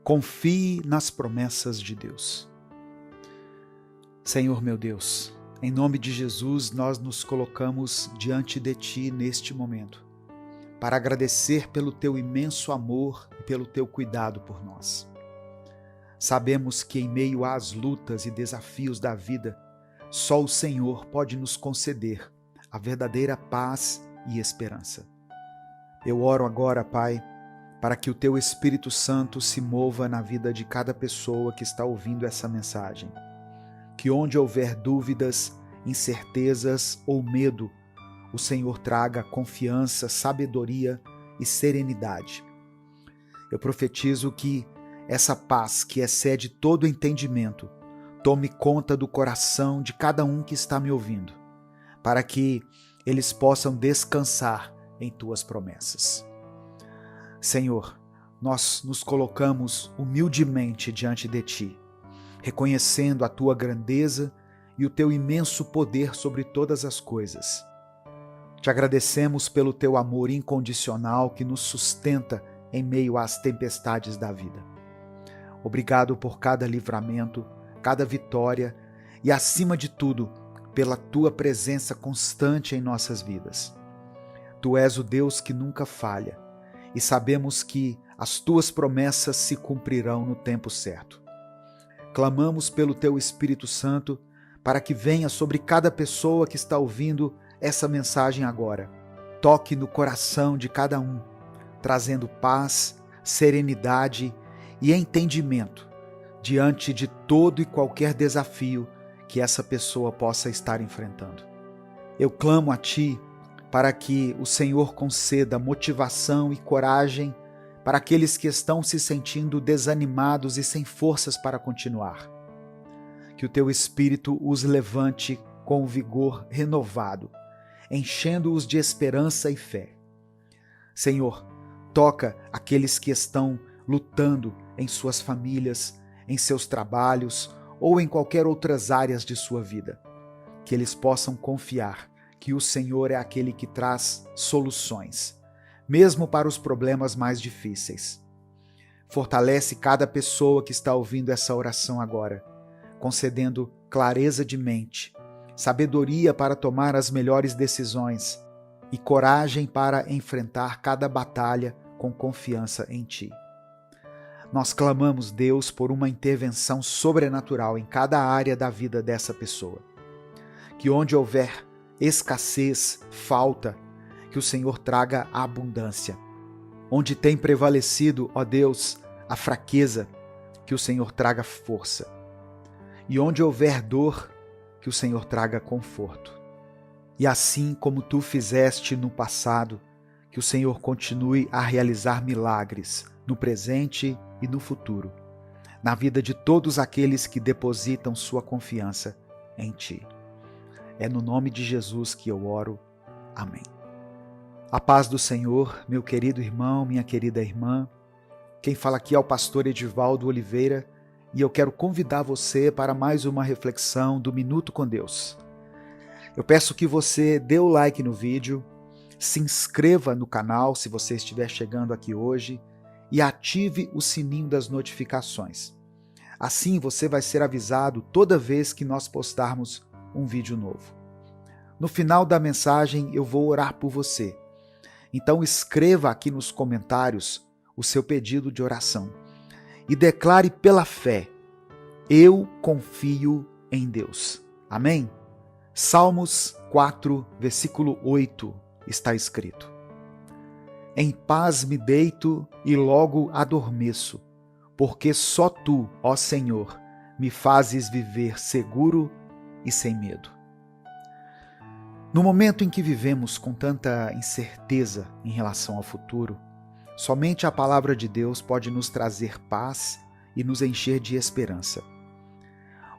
Confie nas promessas de Deus. Senhor meu Deus, em nome de Jesus, nós nos colocamos diante de Ti neste momento, para agradecer pelo Teu imenso amor e pelo Teu cuidado por nós. Sabemos que em meio às lutas e desafios da vida, só o Senhor pode nos conceder a verdadeira paz e esperança. Eu oro agora, Pai, para que o Teu Espírito Santo se mova na vida de cada pessoa que está ouvindo essa mensagem. Que onde houver dúvidas, incertezas ou medo, o Senhor traga confiança, sabedoria e serenidade. Eu profetizo que essa paz que excede todo entendimento tome conta do coração de cada um que está me ouvindo, para que eles possam descansar em Tuas promessas. Senhor, nós nos colocamos humildemente diante de Ti, reconhecendo a Tua grandeza e o Teu imenso poder sobre todas as coisas. Te agradecemos pelo Teu amor incondicional que nos sustenta em meio às tempestades da vida. Obrigado por cada livramento, cada vitória e, acima de tudo, pela Tua presença constante em nossas vidas. Tu és o Deus que nunca falha e sabemos que as Tuas promessas se cumprirão no tempo certo. Clamamos pelo Teu Espírito Santo para que venha sobre cada pessoa que está ouvindo essa mensagem agora. Toque no coração de cada um, trazendo paz, serenidade e entendimento diante de todo e qualquer desafio que essa pessoa possa estar enfrentando. Eu clamo a Ti para que o Senhor conceda motivação e coragem para aqueles que estão se sentindo desanimados e sem forças para continuar. Que o Teu Espírito os levante com vigor renovado, enchendo-os de esperança e fé. Senhor, toca aqueles que estão lutando em suas famílias, em seus trabalhos ou em qualquer outras áreas de sua vida. Que eles possam confiar que o Senhor é aquele que traz soluções, mesmo para os problemas mais difíceis. Fortalece cada pessoa que está ouvindo essa oração agora, concedendo clareza de mente, sabedoria para tomar as melhores decisões e coragem para enfrentar cada batalha com confiança em Ti. Nós clamamos, Deus, por uma intervenção sobrenatural em cada área da vida dessa pessoa. Que onde houver escassez, falta, que o Senhor traga a abundância. Onde tem prevalecido, ó Deus, a fraqueza, que o Senhor traga força. E onde houver dor, que o Senhor traga conforto. E assim como Tu fizeste no passado, que o Senhor continue a realizar milagres no presente e no futuro, na vida de todos aqueles que depositam sua confiança em Ti. É no nome de Jesus que eu oro. Amém. A paz do Senhor, meu querido irmão, minha querida irmã. Quem fala aqui é o pastor Edivaldo Oliveira e eu quero convidar você para mais uma reflexão do Minuto com Deus. Eu peço que você dê o like no vídeo, se inscreva no canal se você estiver chegando aqui hoje e ative o sininho das notificações. Assim você vai ser avisado toda vez que nós postarmos um vídeo novo. No final da mensagem eu vou orar por você. Então escreva aqui nos comentários o seu pedido de oração e declare pela fé: eu confio em Deus. Amém? Salmos 4, versículo 8 está escrito: em paz me deito e logo adormeço, porque só Tu, ó Senhor, me fazes viver seguro e sem medo. No momento em que vivemos com tanta incerteza em relação ao futuro, somente a palavra de Deus pode nos trazer paz e nos encher de esperança.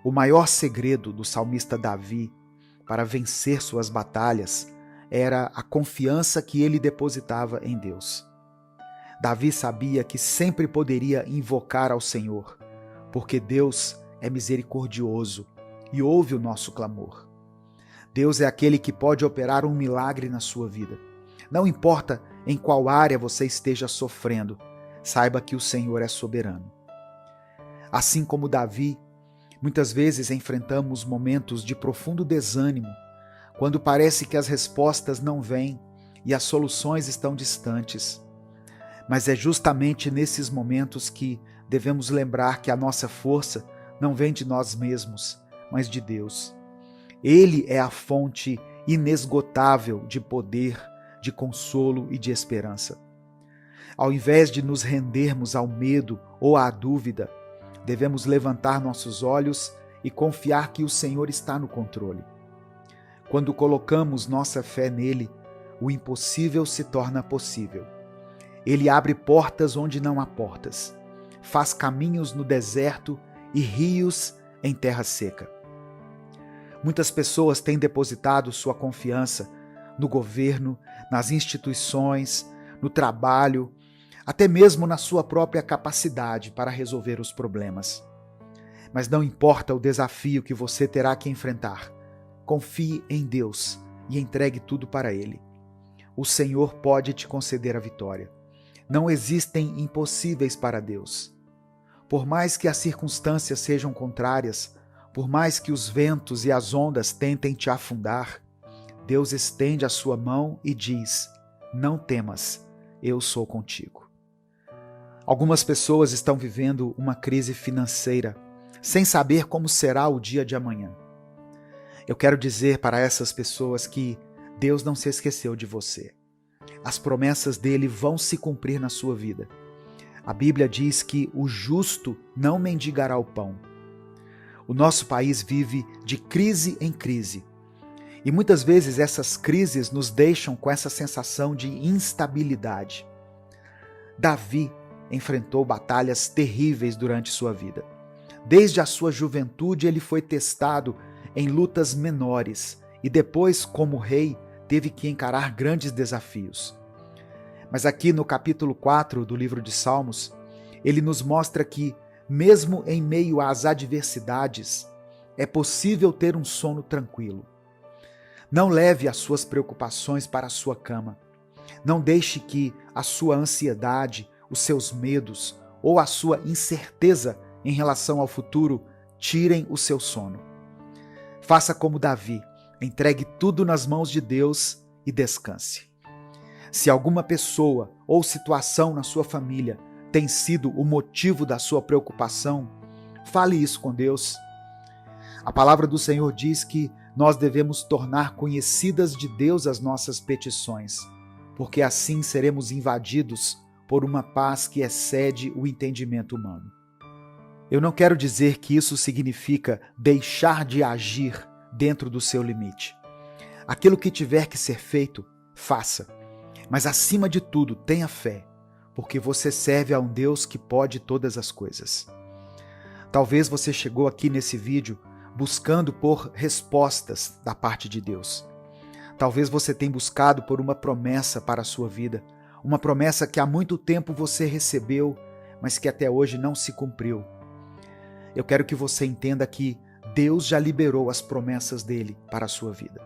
O maior segredo do salmista Davi para vencer suas batalhas era a confiança que ele depositava em Deus. Davi sabia que sempre poderia invocar ao Senhor, porque Deus é misericordioso e ouve o nosso clamor. Deus é aquele que pode operar um milagre na sua vida. Não importa em qual área você esteja sofrendo, saiba que o Senhor é soberano. Assim como Davi, muitas vezes enfrentamos momentos de profundo desânimo, quando parece que as respostas não vêm e as soluções estão distantes. Mas é justamente nesses momentos que devemos lembrar que a nossa força não vem de nós mesmos, mas de Deus. Ele é a fonte inesgotável de poder, de consolo e de esperança. Ao invés de nos rendermos ao medo ou à dúvida, devemos levantar nossos olhos e confiar que o Senhor está no controle. Quando colocamos nossa fé nele, o impossível se torna possível. Ele abre portas onde não há portas, faz caminhos no deserto e rios em terra seca. Muitas pessoas têm depositado sua confiança no governo, nas instituições, no trabalho, até mesmo na sua própria capacidade para resolver os problemas. Mas não importa o desafio que você terá que enfrentar, confie em Deus e entregue tudo para Ele. O Senhor pode te conceder a vitória. Não existem impossíveis para Deus. Por mais que as circunstâncias sejam contrárias, por mais que os ventos e as ondas tentem te afundar, Deus estende a sua mão e diz: não temas, eu sou contigo. Algumas pessoas estão vivendo uma crise financeira, sem saber como será o dia de amanhã. Eu quero dizer para essas pessoas que Deus não se esqueceu de você. As promessas dele vão se cumprir na sua vida. A Bíblia diz que o justo não mendigará o pão. O nosso país vive de crise em crise. E muitas vezes essas crises nos deixam com essa sensação de instabilidade. Davi enfrentou batalhas terríveis durante sua vida. Desde a sua juventude ele foi testado em lutas menores e depois, como rei, teve que encarar grandes desafios. Mas aqui no capítulo 4 do livro de Salmos, ele nos mostra que, mesmo em meio às adversidades, é possível ter um sono tranquilo. Não leve as suas preocupações para a sua cama. Não deixe que a sua ansiedade, os seus medos ou a sua incerteza em relação ao futuro tirem o seu sono. Faça como Davi, entregue tudo nas mãos de Deus e descanse. Se alguma pessoa ou situação na sua família tem sido o motivo da sua preocupação, fale isso com Deus. A palavra do Senhor diz que nós devemos tornar conhecidas de Deus as nossas petições, porque assim seremos invadidos por uma paz que excede o entendimento humano. Eu não quero dizer que isso significa deixar de agir dentro do seu limite. Aquilo que tiver que ser feito, faça. Mas acima de tudo, tenha fé, porque você serve a um Deus que pode todas as coisas. Talvez você chegou aqui nesse vídeo buscando por respostas da parte de Deus. Talvez você tenha buscado por uma promessa para a sua vida, uma promessa que há muito tempo você recebeu, mas que até hoje não se cumpriu. Eu quero que você entenda que Deus já liberou as promessas dele para a sua vida.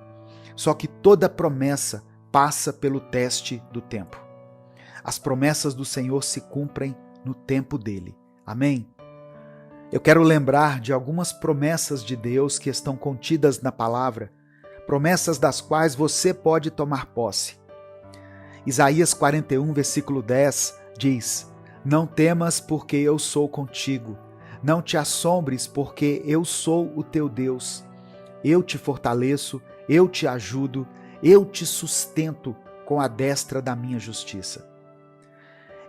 Só que toda promessa passa pelo teste do tempo. As promessas do Senhor se cumprem no tempo dele. Amém? Eu quero lembrar de algumas promessas de Deus que estão contidas na palavra, promessas das quais você pode tomar posse. Isaías 41, versículo 10 diz: não temas, porque eu sou contigo. Não te assombres, porque eu sou o teu Deus. Eu te fortaleço, eu te ajudo, eu te sustento com a destra da minha justiça.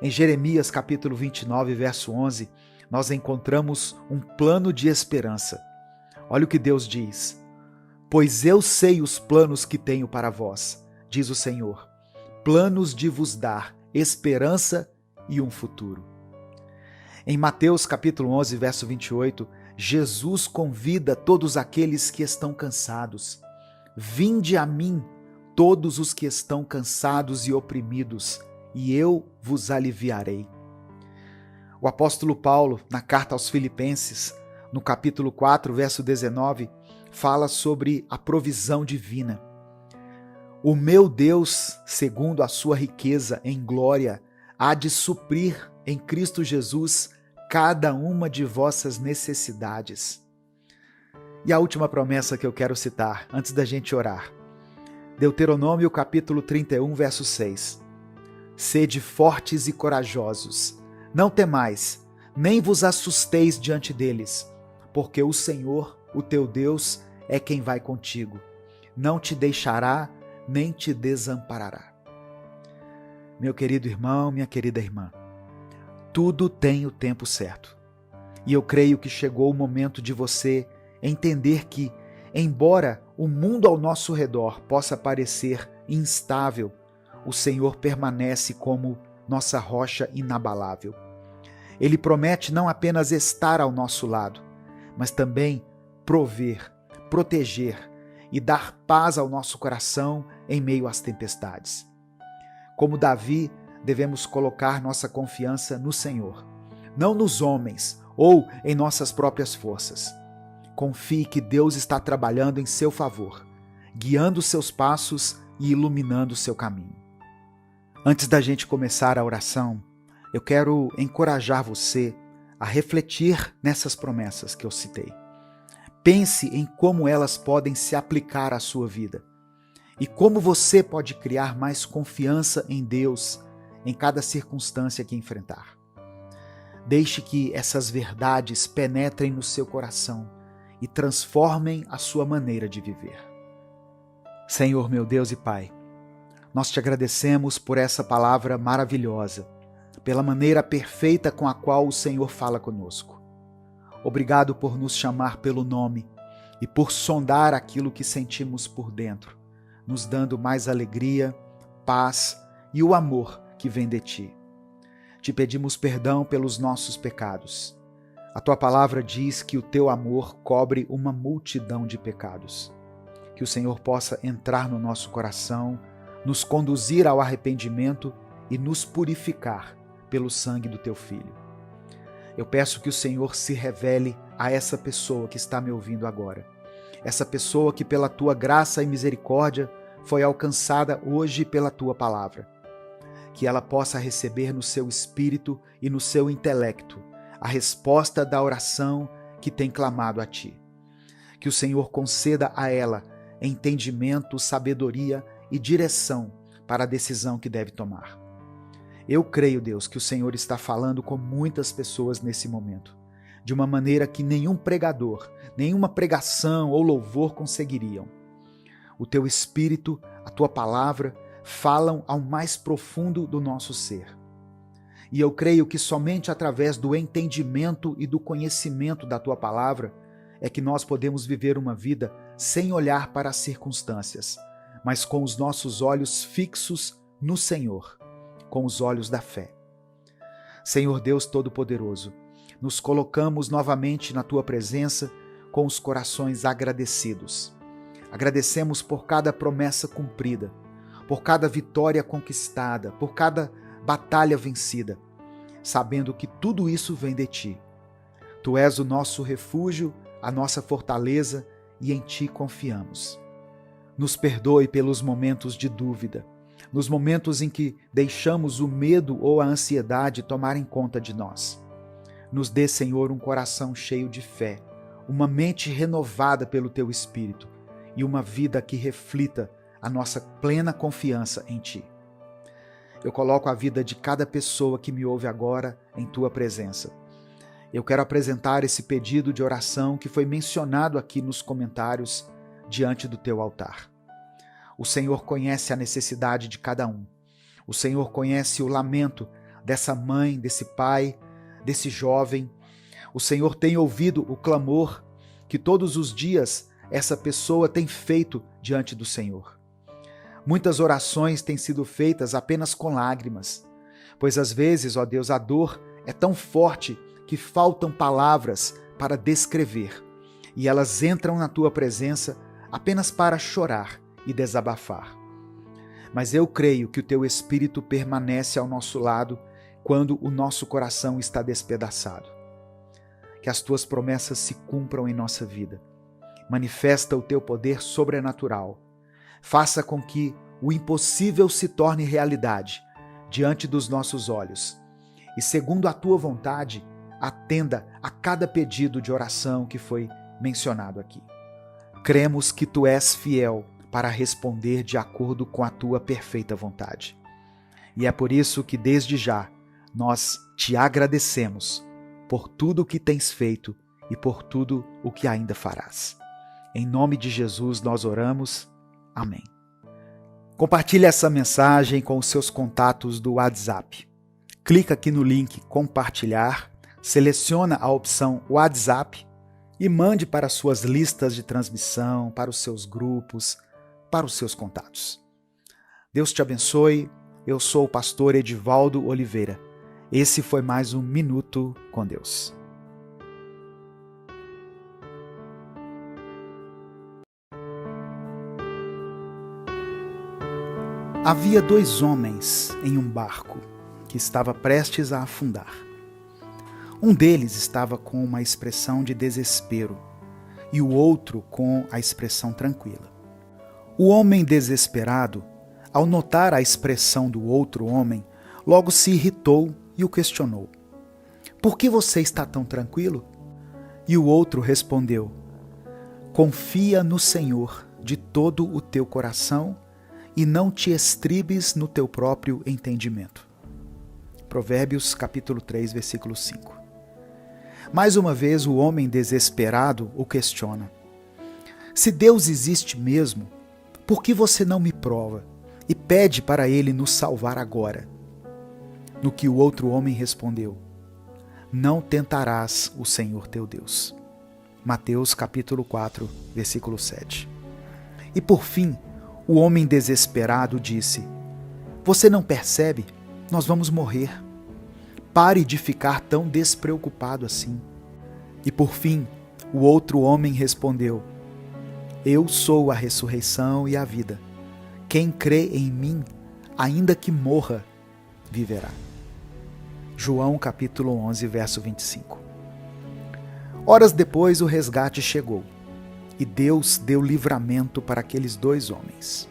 Em Jeremias capítulo 29, verso 11, nós encontramos um plano de esperança. Olha o que Deus diz: pois eu sei os planos que tenho para vós, diz o Senhor, planos de vos dar esperança e um futuro. Em Mateus capítulo 11, verso 28, Jesus convida todos aqueles que estão cansados. Vinde a mim, todos os que estão cansados e oprimidos, e eu vos aliviarei. O apóstolo Paulo, na carta aos Filipenses, no capítulo 4, verso 19, fala sobre a provisão divina. O meu Deus, segundo a sua riqueza em glória, há de suprir em Cristo Jesus cada uma de vossas necessidades. E a última promessa que eu quero citar, antes da gente orar. Deuteronômio capítulo 31, verso 6. Sede fortes e corajosos, não temais, nem vos assusteis diante deles, porque o Senhor, o teu Deus, é quem vai contigo. Não te deixará, nem te desamparará. Meu querido irmão, minha querida irmã, tudo tem o tempo certo. E eu creio que chegou o momento de você entender que, embora o mundo ao nosso redor possa parecer instável, o Senhor permanece como nossa rocha inabalável. Ele promete não apenas estar ao nosso lado, mas também prover, proteger e dar paz ao nosso coração em meio às tempestades. Como Davi, devemos colocar nossa confiança no Senhor, não nos homens ou em nossas próprias forças. Confie que Deus está trabalhando em seu favor, guiando seus passos e iluminando seu caminho. Antes da gente começar a oração, eu quero encorajar você a refletir nessas promessas que eu citei. Pense em como elas podem se aplicar à sua vida e como você pode criar mais confiança em Deus em cada circunstância que enfrentar. Deixe que essas verdades penetrem no seu coração e transformem a sua maneira de viver. Senhor, meu Deus e Pai, nós te agradecemos por essa palavra maravilhosa, pela maneira perfeita com a qual o Senhor fala conosco. Obrigado por nos chamar pelo nome e por sondar aquilo que sentimos por dentro, nos dando mais alegria, paz e o amor que vem de Ti. Te pedimos perdão pelos nossos pecados. A Tua palavra diz que o Teu amor cobre uma multidão de pecados. Que o Senhor possa entrar no nosso coração, nos conduzir ao arrependimento e nos purificar pelo sangue do Teu Filho. Eu peço que o Senhor se revele a essa pessoa que está me ouvindo agora. Essa pessoa que pela Tua graça e misericórdia foi alcançada hoje pela Tua palavra. Que ela possa receber no seu espírito e no seu intelecto a resposta da oração que tem clamado a Ti. Que o Senhor conceda a ela entendimento, sabedoria e direção para a decisão que deve tomar. Eu creio, Deus, que o Senhor está falando com muitas pessoas nesse momento, de uma maneira que nenhum pregador, nenhuma pregação ou louvor conseguiriam. O Teu Espírito, a Tua palavra, falam ao mais profundo do nosso ser. E eu creio que somente através do entendimento e do conhecimento da Tua palavra é que nós podemos viver uma vida sem olhar para as circunstâncias, mas com os nossos olhos fixos no Senhor, com os olhos da fé. Senhor Deus Todo-Poderoso, nos colocamos novamente na Tua presença com os corações agradecidos. Agradecemos por cada promessa cumprida, por cada vitória conquistada, por cada batalha vencida, sabendo que tudo isso vem de Ti. Tu és o nosso refúgio, a nossa fortaleza, e em Ti confiamos. Nos perdoe pelos momentos de dúvida, nos momentos em que deixamos o medo ou a ansiedade tomarem conta de nós. Nos dê, Senhor, um coração cheio de fé, uma mente renovada pelo Teu Espírito e uma vida que reflita a nossa plena confiança em Ti. Eu coloco a vida de cada pessoa que me ouve agora em Tua presença. Eu quero apresentar esse pedido de oração que foi mencionado aqui nos comentários diante do Teu altar. O Senhor conhece a necessidade de cada um. O Senhor conhece o lamento dessa mãe, desse pai, desse jovem. O Senhor tem ouvido o clamor que todos os dias essa pessoa tem feito diante do Senhor. Muitas orações têm sido feitas apenas com lágrimas, pois às vezes, ó Deus, a dor é tão forte que faltam palavras para descrever, e elas entram na Tua presença apenas para chorar e desabafar. Mas eu creio que o Teu Espírito permanece ao nosso lado quando o nosso coração está despedaçado. Que as Tuas promessas se cumpram em nossa vida. Manifesta o Teu poder sobrenatural. Faça com que o impossível se torne realidade diante dos nossos olhos. E segundo a Tua vontade, atenda a cada pedido de oração que foi mencionado aqui. Cremos que Tu és fiel para responder de acordo com a Tua perfeita vontade. E é por isso que desde já nós Te agradecemos por tudo o que tens feito e por tudo o que ainda farás. Em nome de Jesus nós oramos. Amém. Compartilhe essa mensagem com os seus contatos do WhatsApp. Clica aqui no link compartilhar, seleciona a opção WhatsApp e mande para suas listas de transmissão, para os seus grupos, para os seus contatos. Deus te abençoe. Eu sou o pastor Edivaldo Oliveira. Esse foi mais um Minuto com Deus. Havia 2 homens em um barco que estava prestes a afundar. Um deles estava com uma expressão de desespero e o outro com a expressão tranquila. O homem desesperado, ao notar a expressão do outro homem, logo se irritou e o questionou: "Por que você está tão tranquilo?" E o outro respondeu: "Confia no Senhor de todo o teu coração e não te estribes no teu próprio entendimento." Provérbios capítulo 3, versículo 5. Mais uma vez o homem desesperado o questiona: "Se Deus existe mesmo, por que você não me prova e pede para Ele nos salvar agora?" No que o outro homem respondeu: "Não tentarás o Senhor teu Deus." Mateus capítulo 4, versículo 7. E por fim, o homem desesperado disse: "Você não percebe? Nós vamos morrer. Pare de ficar tão despreocupado assim." E por fim, o outro homem respondeu: "Eu sou a ressurreição e a vida. Quem crê em mim, ainda que morra, viverá." João capítulo 11, verso 25. Horas depois o resgate chegou e Deus deu livramento para aqueles 2 homens.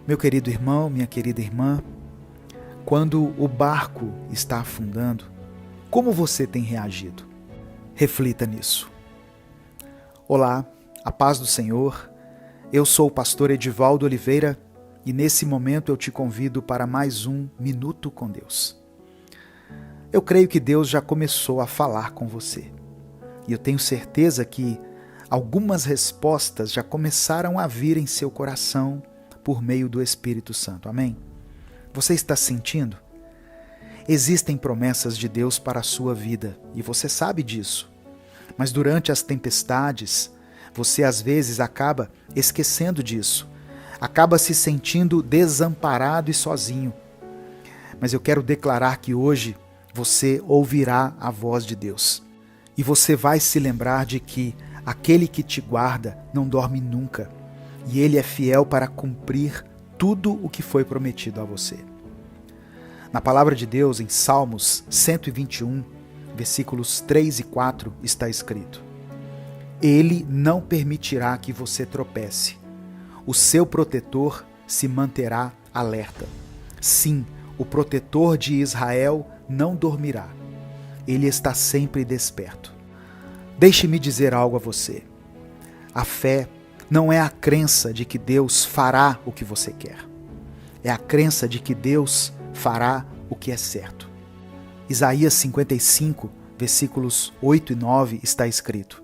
Meu querido irmão, minha querida irmã, quando o barco está afundando, como você tem reagido? Reflita nisso. Olá, a paz do Senhor. Eu sou o pastor Edivaldo Oliveira e nesse momento eu te convido para mais um Minuto com Deus. Eu creio que Deus já começou a falar com você e eu tenho certeza que algumas respostas já começaram a vir em seu coração por meio do Espírito Santo. Amém? Você está sentindo? Existem promessas de Deus para a sua vida e você sabe disso. Mas durante as tempestades, você às vezes acaba esquecendo disso. Acaba se sentindo desamparado e sozinho. Mas eu quero declarar que hoje você ouvirá a voz de Deus. E você vai se lembrar de que aquele que te guarda não dorme nunca. E Ele é fiel para cumprir tudo o que foi prometido a você. Na palavra de Deus, em Salmos 121, versículos 3 e 4, está escrito: Ele não permitirá que você tropece. O seu protetor se manterá alerta. Sim, o protetor de Israel não dormirá. Ele está sempre desperto. Deixe-me dizer algo a você. A fé não é a crença de que Deus fará o que você quer. É a crença de que Deus fará o que é certo. Isaías 55, versículos 8 e 9 está escrito: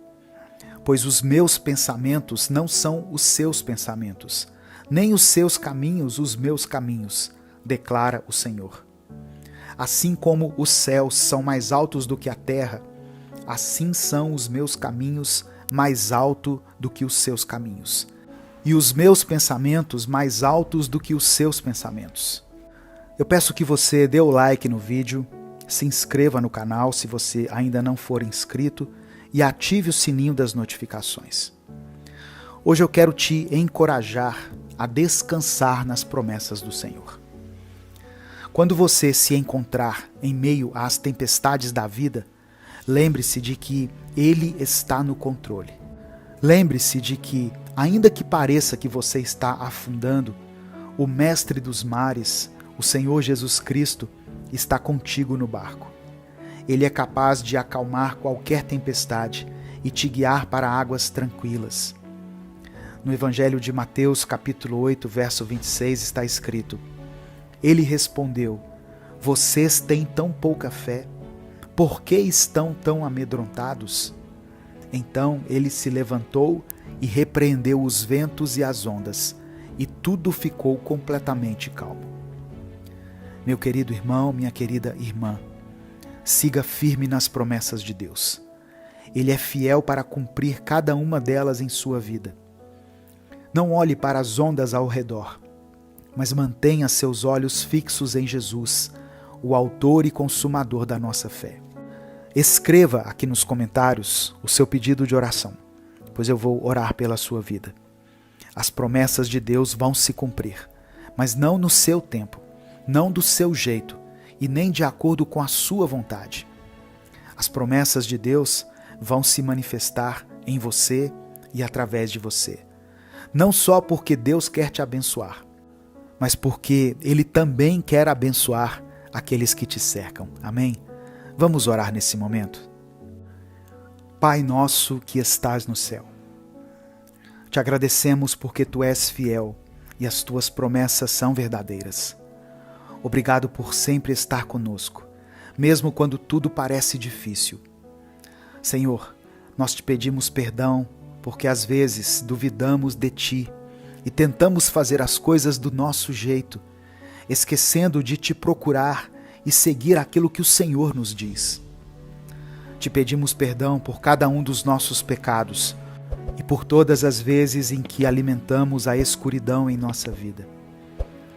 Pois os meus pensamentos não são os seus pensamentos, nem os seus caminhos os meus caminhos, declara o Senhor. Assim como os céus são mais altos do que a terra, assim são os meus caminhos mais altos do que os seus caminhos, e os meus pensamentos mais altos do que os seus pensamentos. Eu peço que você dê o like no vídeo, se inscreva no canal se você ainda não for inscrito e ative o sininho das notificações. Hoje eu quero te encorajar a descansar nas promessas do Senhor. Quando você se encontrar em meio às tempestades da vida, lembre-se de que Ele está no controle. Lembre-se de que, ainda que pareça que você está afundando, o Mestre dos mares, o Senhor Jesus Cristo, está contigo no barco. Ele é capaz de acalmar qualquer tempestade e te guiar para águas tranquilas. No Evangelho de Mateus, capítulo 8, verso 26, está escrito: Ele respondeu: Vocês têm tão pouca fé, por que estão tão amedrontados? Então ele se levantou e repreendeu os ventos e as ondas, e tudo ficou completamente calmo. Meu querido irmão, minha querida irmã, siga firme nas promessas de Deus. Ele é fiel para cumprir cada uma delas em sua vida. Não olhe para as ondas ao redor, mas mantenha seus olhos fixos em Jesus, o autor e consumador da nossa fé. Escreva aqui nos comentários o seu pedido de oração, pois eu vou orar pela sua vida. As promessas de Deus vão se cumprir, mas não no seu tempo, não do seu jeito e nem de acordo com a sua vontade. As promessas de Deus vão se manifestar em você e através de você. Não só porque Deus quer te abençoar, mas porque Ele também quer abençoar aqueles que te cercam. Amém? Vamos orar nesse momento? Pai nosso que estás no céu, te agradecemos porque Tu és fiel e as Tuas promessas são verdadeiras. Obrigado por sempre estar conosco, mesmo quando tudo parece difícil. Senhor, nós te pedimos perdão porque às vezes duvidamos de Ti e tentamos fazer as coisas do nosso jeito, esquecendo de Te procurar e seguir aquilo que o Senhor nos diz. Te pedimos perdão por cada um dos nossos pecados e por todas as vezes em que alimentamos a escuridão em nossa vida.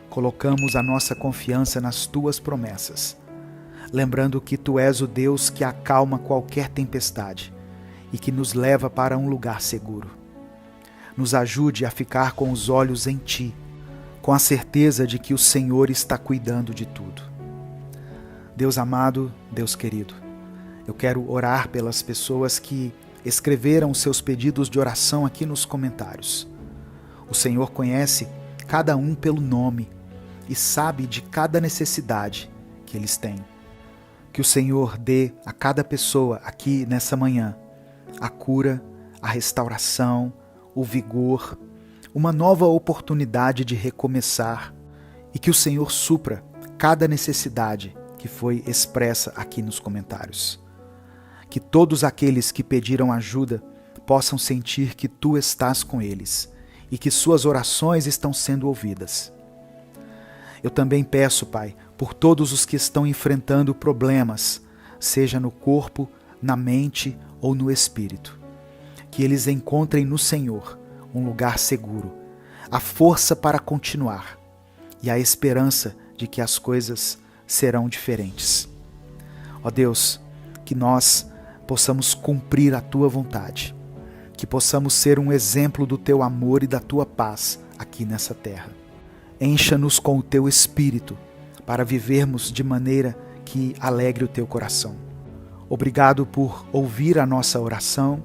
Colocamos a nossa confiança nas Tuas promessas, lembrando que Tu és o Deus que acalma qualquer tempestade e que nos leva para um lugar seguro. Nos ajude a ficar com os olhos em Ti, com a certeza de que o Senhor está cuidando de tudo. Deus amado, Deus querido, eu quero orar pelas pessoas que escreveram os seus pedidos de oração aqui nos comentários. O Senhor conhece cada um pelo nome e sabe de cada necessidade que eles têm. Que o Senhor dê a cada pessoa aqui nessa manhã a cura, a restauração, o vigor, uma nova oportunidade de recomeçar e que o Senhor supra cada necessidade que foi expressa aqui nos comentários. Que todos aqueles que pediram ajuda possam sentir que Tu estás com eles e que suas orações estão sendo ouvidas. Eu também peço, Pai, por todos os que estão enfrentando problemas, seja no corpo, na mente ou no espírito. Que eles encontrem no Senhor um lugar seguro, a força para continuar e a esperança de que as coisas serão diferentes. Ó Deus, que nós possamos cumprir a Tua vontade, que possamos ser um exemplo do Teu amor e da Tua paz aqui nessa terra. Encha-nos com o Teu Espírito para vivermos de maneira que alegre o Teu coração. Obrigado por ouvir a nossa oração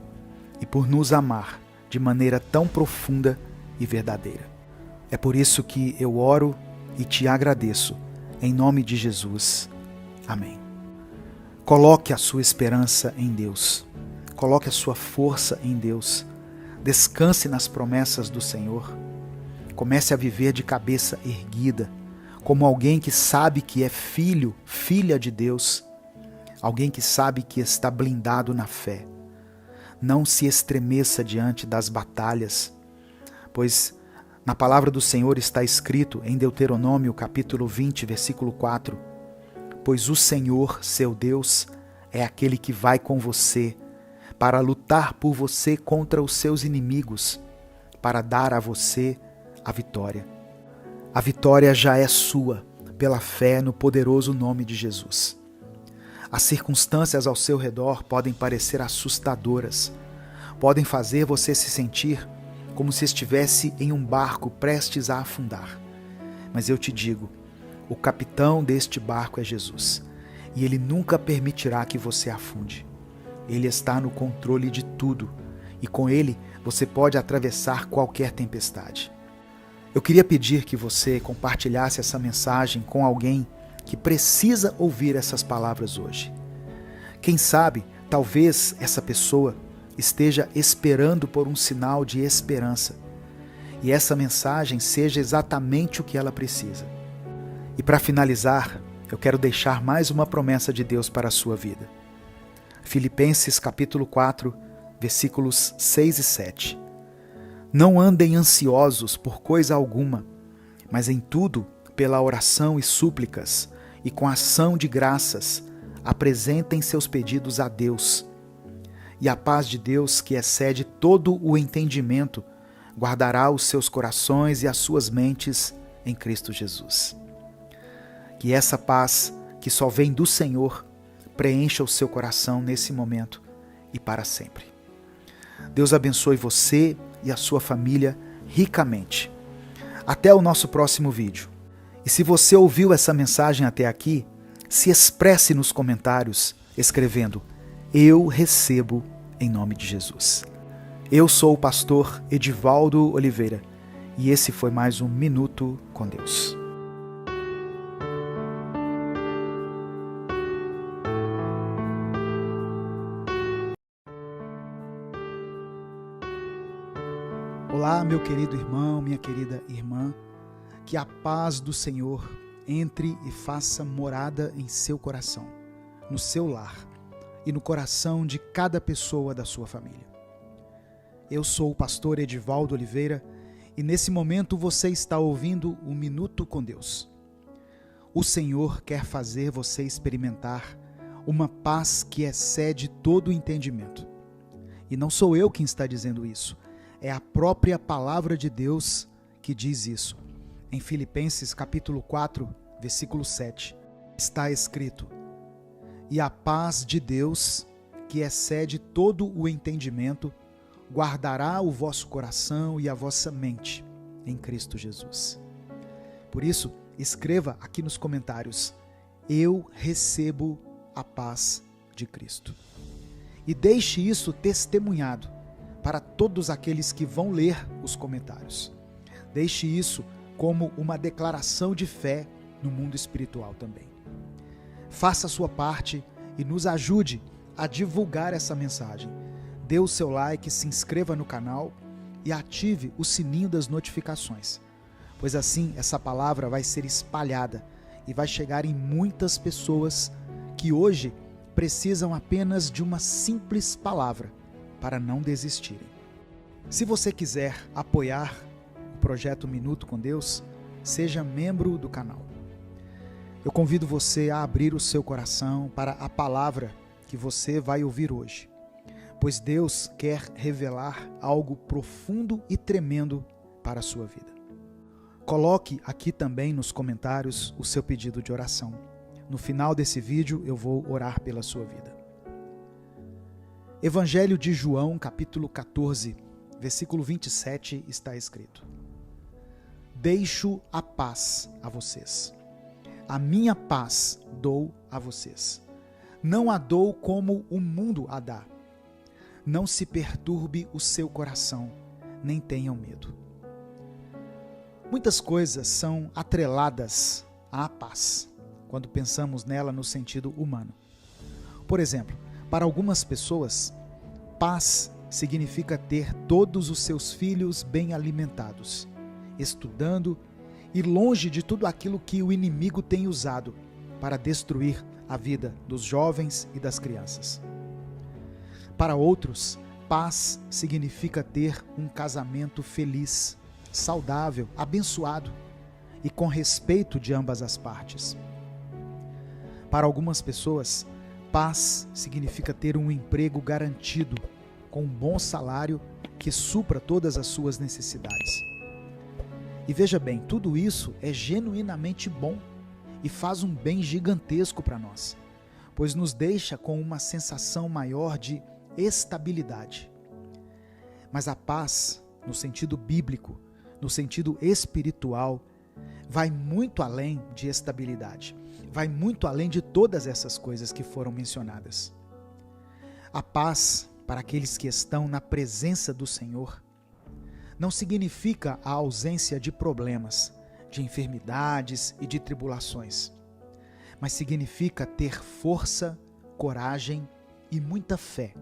e por nos amar de maneira tão profunda e verdadeira. É por isso que eu oro e Te agradeço, em nome de Jesus. Amém. Coloque a sua esperança em Deus. Coloque a sua força em Deus. Descanse nas promessas do Senhor. Comece a viver de cabeça erguida, como alguém que sabe que é filho, filha de Deus, alguém que sabe que está blindado na fé. Não se estremeça diante das batalhas, pois na palavra do Senhor está escrito em Deuteronômio capítulo 20, versículo 4, pois o Senhor, seu Deus, é aquele que vai com você para lutar por você contra os seus inimigos, para dar a você a vitória. A vitória já é sua, pela fé no poderoso nome de Jesus. As circunstâncias ao seu redor podem parecer assustadoras, podem fazer você se sentir como se estivesse em um barco prestes a afundar. Mas eu te digo, o capitão deste barco é Jesus, e Ele nunca permitirá que você afunde. Ele está no controle de tudo, e com Ele você pode atravessar qualquer tempestade. Eu queria pedir que você compartilhasse essa mensagem com alguém que precisa ouvir essas palavras hoje. Quem sabe, talvez essa pessoa esteja esperando por um sinal de esperança. E essa mensagem seja exatamente o que ela precisa. E para finalizar, eu quero deixar mais uma promessa de Deus para a sua vida. Filipenses capítulo 4, versículos 6 e 7. Não andem ansiosos por coisa alguma, mas em tudo, pela oração e súplicas, e com ação de graças, apresentem seus pedidos a Deus. E a paz de Deus, que excede todo o entendimento, guardará os seus corações e as suas mentes em Cristo Jesus. Que essa paz, que só vem do Senhor, preencha o seu coração nesse momento e para sempre. Deus abençoe você e a sua família ricamente. Até o nosso próximo vídeo. E se você ouviu essa mensagem até aqui, se expresse nos comentários escrevendo: eu recebo em nome de Jesus. Eu sou o pastor Edivaldo Oliveira e esse foi mais um Minuto com Deus. Olá, meu querido irmão, minha querida irmã, que a paz do Senhor entre e faça morada em seu coração, no seu lar e no coração de cada pessoa da sua família. Eu sou o pastor Edivaldo Oliveira e nesse momento você está ouvindo um Minuto com Deus. O Senhor quer fazer você experimentar uma paz que excede todo o entendimento. E não sou eu quem está dizendo isso, é a própria palavra de Deus que diz isso. Em Filipenses capítulo 4, versículo 7, está escrito: e a paz de Deus, que excede todo o entendimento, guardará o vosso coração e a vossa mente em Cristo Jesus. Por isso, escreva aqui nos comentários: eu recebo a paz de Cristo. E deixe isso testemunhado para todos aqueles que vão ler os comentários. Deixe isso como uma declaração de fé no mundo espiritual também. Faça a sua parte e nos ajude a divulgar essa mensagem. Dê o seu like, se inscreva no canal e ative o sininho das notificações, pois assim essa palavra vai ser espalhada e vai chegar em muitas pessoas que hoje precisam apenas de uma simples palavra para não desistirem. Se você quiser apoiar o projeto Minuto com Deus, seja membro do canal. Eu convido você a abrir o seu coração para a palavra que você vai ouvir hoje, pois Deus quer revelar algo profundo e tremendo para a sua vida. Coloque aqui também nos comentários o seu pedido de oração. No final desse vídeo eu vou orar pela sua vida. Evangelho de João, capítulo 14, versículo 27, está escrito: deixo a paz a vocês. A minha paz dou a vocês. Não a dou como o mundo a dá. Não se perturbe o seu coração, nem tenham medo. Muitas coisas são atreladas à paz, quando pensamos nela no sentido humano. Por exemplo, para algumas pessoas, paz significa ter todos os seus filhos bem alimentados, estudando e longe de tudo aquilo que o inimigo tem usado para destruir a vida dos jovens e das crianças. Para outros, paz significa ter um casamento feliz, saudável, abençoado e com respeito de ambas as partes. Para algumas pessoas, paz significa ter um emprego garantido, com um bom salário que supra todas as suas necessidades. E veja bem, tudo isso é genuinamente bom e faz um bem gigantesco para nós, pois nos deixa com uma sensação maior de estabilidade. Mas a paz, no sentido bíblico, no sentido espiritual, vai muito além de estabilidade. Vai muito além de todas essas coisas que foram mencionadas. A paz, para aqueles que estão na presença do Senhor, não significa a ausência de problemas, de enfermidades e de tribulações, mas significa ter força, coragem e muita fé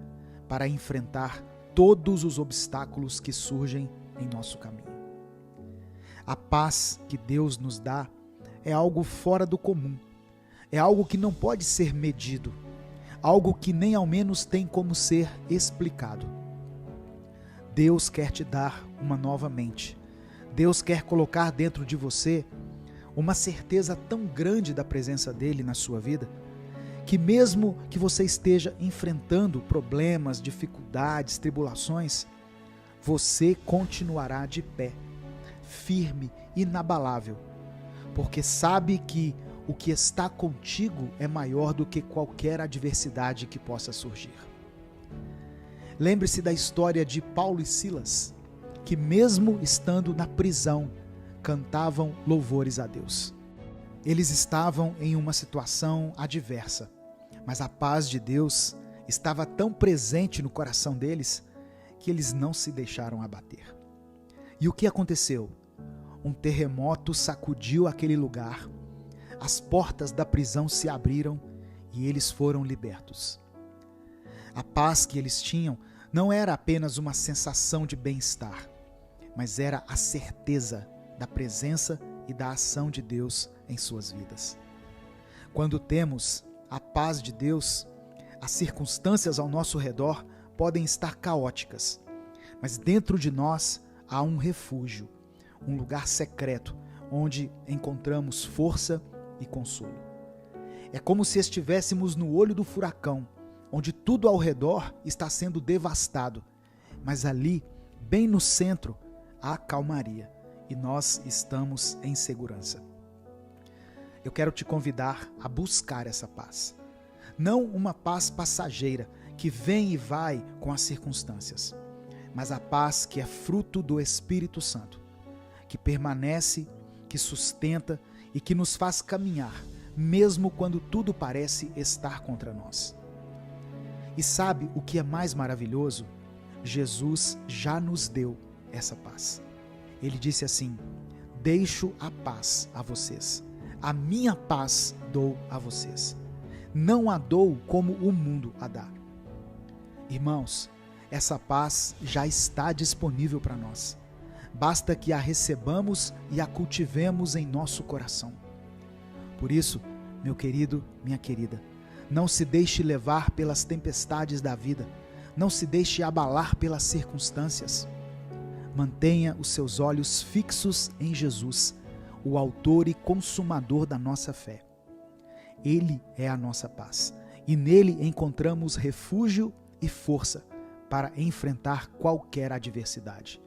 para enfrentar todos os obstáculos que surgem em nosso caminho. A paz que Deus nos dá é algo fora do comum, é algo que não pode ser medido, algo que nem ao menos tem como ser explicado. Deus quer te dar uma nova mente. Deus quer colocar dentro de você uma certeza tão grande da presença dele na sua vida, que mesmo que você esteja enfrentando problemas, dificuldades, tribulações, você continuará de pé, firme, inabalável, porque sabe que o que está contigo é maior do que qualquer adversidade que possa surgir. Lembre-se da história de Paulo e Silas, que mesmo estando na prisão, cantavam louvores a Deus. Eles estavam em uma situação adversa, mas a paz de Deus estava tão presente no coração deles que eles não se deixaram abater. E o que aconteceu? Um terremoto sacudiu aquele lugar, as portas da prisão se abriram e eles foram libertos. A paz que eles tinham não era apenas uma sensação de bem-estar, mas era a certeza da presença e da ação de Deus em suas vidas. Quando temos a paz de Deus, as circunstâncias ao nosso redor podem estar caóticas, mas dentro de nós há um refúgio, um lugar secreto onde encontramos força e consolo. É como se estivéssemos no olho do furacão, onde tudo ao redor está sendo devastado, mas ali, bem no centro, há calmaria e nós estamos em segurança. Eu quero te convidar a buscar essa paz. Não uma paz passageira que vem e vai com as circunstâncias, mas a paz que é fruto do Espírito Santo, que permanece, que sustenta e que nos faz caminhar, mesmo quando tudo parece estar contra nós. E sabe o que é mais maravilhoso? Jesus já nos deu essa paz. Ele disse assim: deixo a paz a vocês, a minha paz dou a vocês. Não a dou como o mundo a dá. Irmãos, essa paz já está disponível para nós. Basta que a recebamos e a cultivemos em nosso coração. Por isso, meu querido, minha querida, não se deixe levar pelas tempestades da vida, não se deixe abalar pelas circunstâncias. Mantenha os seus olhos fixos em Jesus, o autor e consumador da nossa fé. Ele é a nossa paz, e nele encontramos refúgio e força para enfrentar qualquer adversidade.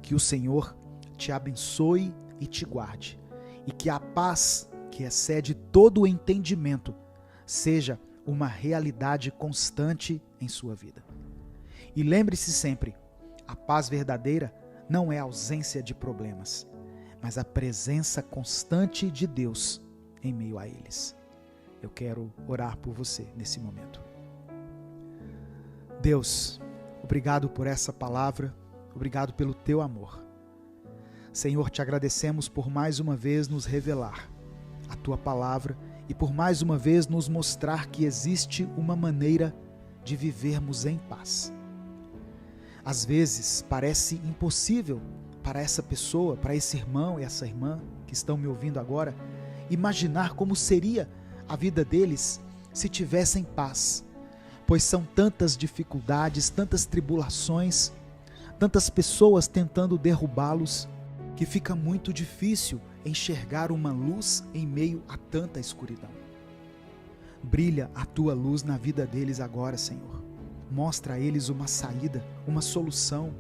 Que o Senhor te abençoe e te guarde, e que a paz que excede todo o entendimento seja uma realidade constante em sua vida. E lembre-se sempre, a paz verdadeira não é a ausência de problemas, mas a presença constante de Deus em meio a eles. Eu quero orar por você nesse momento. Deus, obrigado por essa palavra, obrigado pelo teu amor. Senhor, te agradecemos por mais uma vez nos revelar a tua palavra e por mais uma vez nos mostrar que existe uma maneira de vivermos em paz. Às vezes parece impossível para essa pessoa, para esse irmão e essa irmã que estão me ouvindo agora, imaginar como seria a vida deles se tivessem paz, pois são tantas dificuldades, tantas tribulações, tantas pessoas tentando derrubá-los, que fica muito difícil enxergar uma luz em meio a tanta escuridão. Brilha a tua luz na vida deles agora, Senhor. Mostra a eles uma saída, uma solução.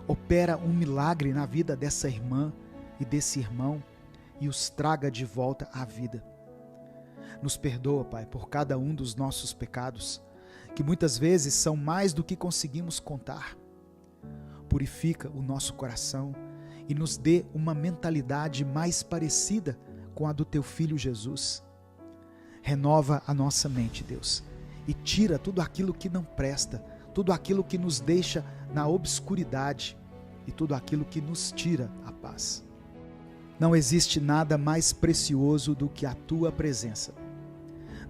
Opera um milagre na vida dessa irmã e desse irmão e os traga de volta à vida. Nos perdoa, Pai, por cada um dos nossos pecados, que muitas vezes são mais do que conseguimos contar. Purifica o nosso coração e nos dê uma mentalidade mais parecida com a do teu Filho Jesus. Renova a nossa mente, Deus, e tira tudo aquilo que não presta, tudo aquilo que nos deixa na obscuridade e tudo aquilo que nos tira a paz. Não existe nada mais precioso do que a tua presença.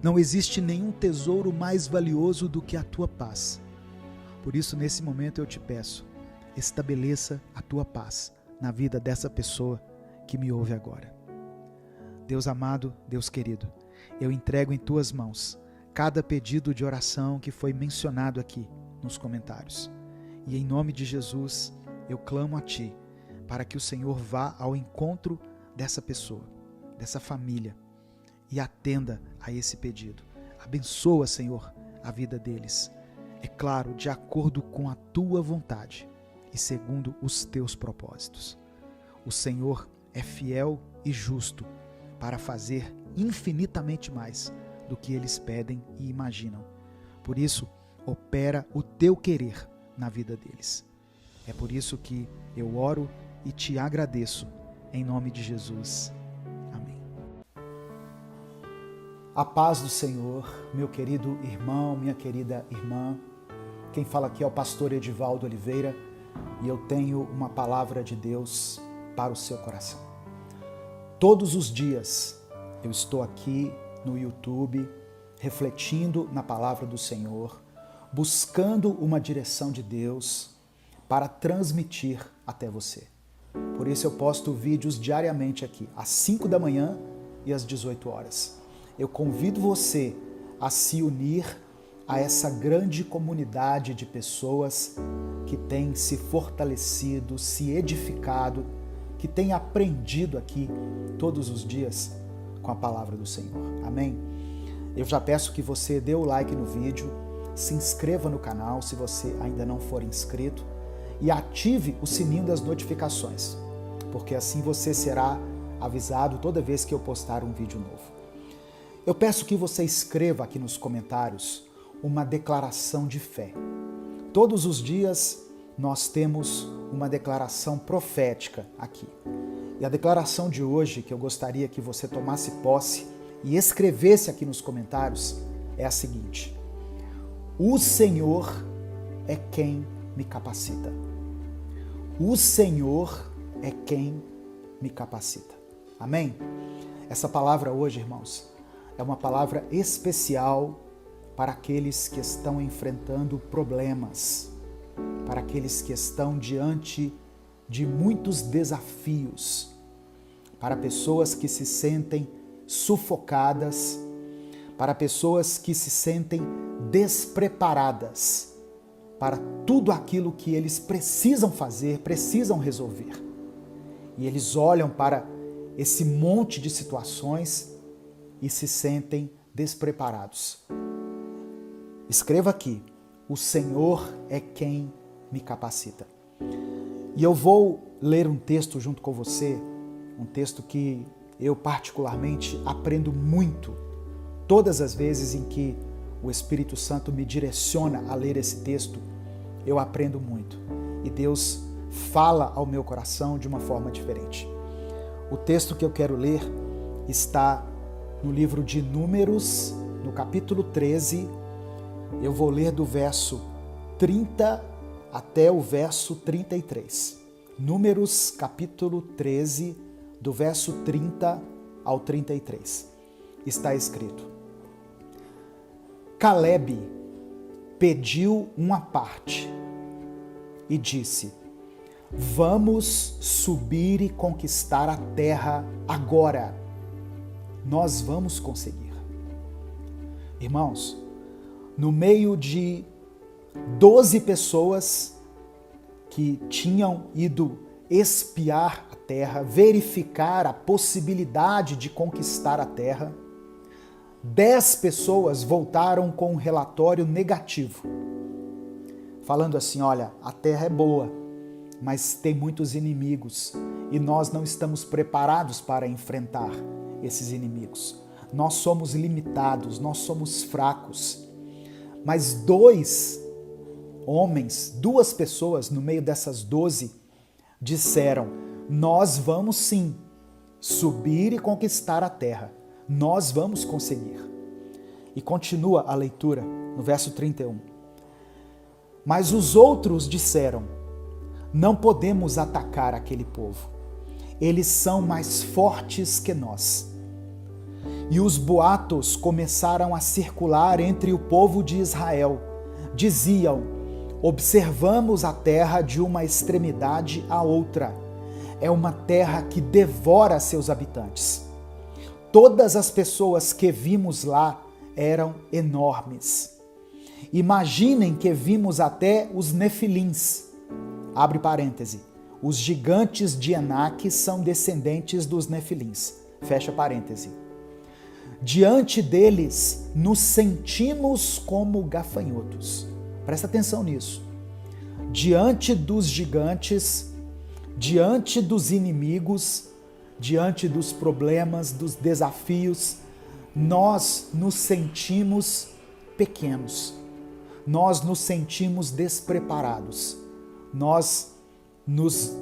Não existe nenhum tesouro mais valioso do que a tua paz. Por isso, nesse momento eu te peço, estabeleça a tua paz na vida dessa pessoa que me ouve agora. Deus amado, Deus querido, eu entrego em tuas mãos cada pedido de oração que foi mencionado aqui nos comentários. E em nome de Jesus, eu clamo a ti para que o Senhor vá ao encontro dessa pessoa, dessa família, e atenda a esse pedido. Abençoa, Senhor, a vida deles. É claro, de acordo com a tua vontade e segundo os teus propósitos. O Senhor é fiel e justo para fazer infinitamente mais do que eles pedem e imaginam. Por isso, opera o teu querer na vida deles. É por isso que eu oro e te agradeço, em nome de Jesus. Amém. A paz do Senhor, meu querido irmão, minha querida irmã. Quem fala aqui é o pastor Edivaldo Oliveira e eu tenho uma palavra de Deus para o seu coração. Todos os dias eu estou aqui no YouTube refletindo na palavra do Senhor, buscando uma direção de Deus para transmitir até você. Por isso eu posto vídeos diariamente aqui, às 5 da manhã e às 18 horas. Eu convido você a se unir a essa grande comunidade de pessoas que tem se fortalecido, se edificado, que tem aprendido aqui todos os dias com a palavra do Senhor. Amém? Eu já peço que você dê o like no vídeo, se inscreva no canal se você ainda não for inscrito e ative o sininho das notificações, porque assim você será avisado toda vez que eu postar um vídeo novo. Eu peço que você escreva aqui nos comentários uma declaração de fé. Todos os dias nós temos uma declaração profética aqui. E a declaração de hoje, que eu gostaria que você tomasse posse e escrevesse aqui nos comentários, é a seguinte: o Senhor é quem me capacita. O Senhor é quem me capacita. Amém? Essa palavra hoje, irmãos, é uma palavra especial para aqueles que estão enfrentando problemas, para aqueles que estão diante de muitos desafios, para pessoas que se sentem sufocadas, para pessoas que se sentem despreparadas para tudo aquilo que eles precisam fazer, precisam resolver. E eles olham para esse monte de situações e se sentem despreparados. Escreva aqui: o Senhor é quem me capacita. E eu vou ler um texto junto com você, um texto que eu particularmente aprendo muito todas as vezes em que o Espírito Santo me direciona a ler esse texto. Eu aprendo muito e Deus fala ao meu coração de uma forma diferente. O texto que eu quero ler está no livro de Números, no capítulo 13. Eu vou ler do verso 30 até o verso 33. Números, capítulo 13, do verso 30 ao 33. Está escrito: Calebe pediu uma parte e disse: vamos subir e conquistar a terra agora. Nós vamos conseguir. Irmãos, no meio de 12 pessoas que tinham ido espiar a terra, verificar a possibilidade de conquistar a terra, 10 pessoas voltaram com um relatório negativo, falando assim: olha, a terra é boa, mas tem muitos inimigos e nós não estamos preparados para enfrentar esses inimigos. Nós somos limitados, nós somos fracos. Mas 2 homens, 2 pessoas no meio dessas 12 disseram: nós vamos sim subir e conquistar a terra. Nós vamos conseguir. E continua a leitura no verso 31. Mas os outros disseram: não podemos atacar aquele povo. Eles são mais fortes que nós. E os boatos começaram a circular entre o povo de Israel. Diziam: observamos a terra de uma extremidade à outra. É uma terra que devora seus habitantes. Todas as pessoas que vimos lá eram enormes. Imaginem que vimos até os nefilins. Abre parêntese. Os gigantes de Enaque são descendentes dos nefilins. Fecha parêntese. Diante deles, nos sentimos como gafanhotos. Presta atenção nisso. Diante dos gigantes, diante dos inimigos, diante dos problemas, dos desafios, nós nos sentimos pequenos. Nós nos sentimos despreparados. Nós nos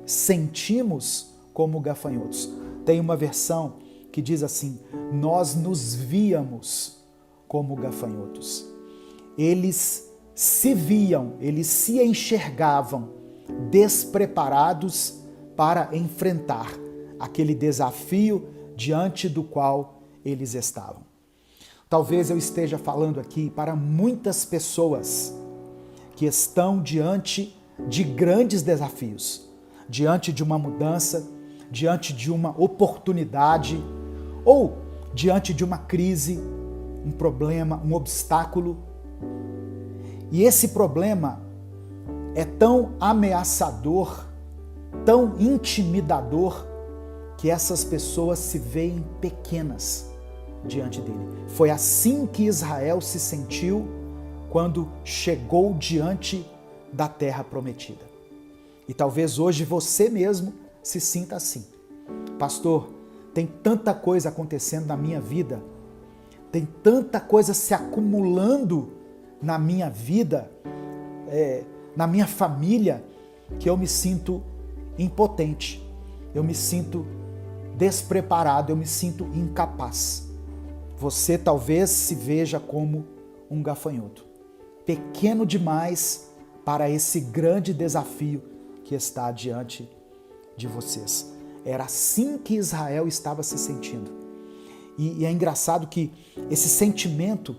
sentimos como gafanhotos. Tem uma versão que diz assim: nós nos víamos como gafanhotos. Eles se viam, eles se enxergavam despreparados para enfrentar aquele desafio diante do qual eles estavam. Talvez eu esteja falando aqui para muitas pessoas que estão diante de grandes desafios, diante de uma mudança, diante de uma oportunidade ou diante de uma crise, um problema, um obstáculo. E esse problema é tão ameaçador, tão intimidador, que essas pessoas se veem pequenas diante dele. Foi assim que Israel se sentiu quando chegou diante da terra prometida. E talvez hoje você mesmo se sinta assim. Pastor, tem tanta coisa acontecendo na minha vida, tem tanta coisa se acumulando na minha vida, na minha família, que eu me sinto impotente, eu me sinto despreparado, eu me sinto incapaz. Você talvez se veja como um gafanhoto, pequeno demais para esse grande desafio que está diante de vocês. Era assim que Israel estava se sentindo. E é engraçado que esse sentimento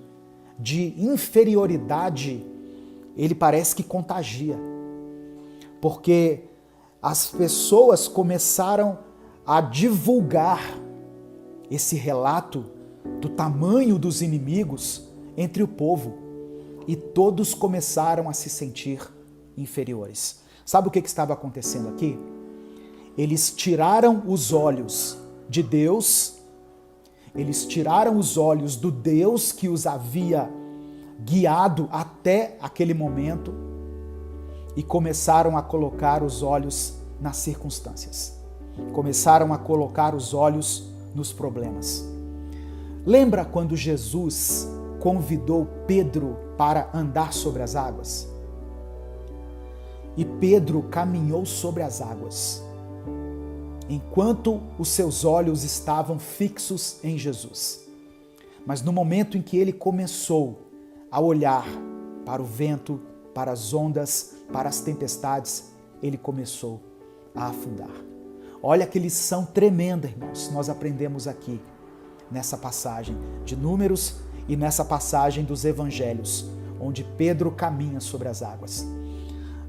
de inferioridade, ele parece que contagia. Porque as pessoas começaram a divulgar esse relato do tamanho dos inimigos entre o povo e todos começaram a se sentir inferiores. Sabe o que estava acontecendo aqui? Eles tiraram os olhos de Deus, eles tiraram os olhos do Deus que os havia guiado até aquele momento e começaram a colocar os olhos nas circunstâncias. Começaram a colocar os olhos nos problemas. Lembra quando Jesus convidou Pedro para andar sobre as águas? E Pedro caminhou sobre as águas, enquanto os seus olhos estavam fixos em Jesus. Mas no momento em que ele começou a olhar para o vento, para as ondas, para as tempestades, ele começou a afundar. Olha que lição tremenda, irmãos, nós aprendemos aqui nessa passagem de Números e nessa passagem dos Evangelhos, onde Pedro caminha sobre as águas.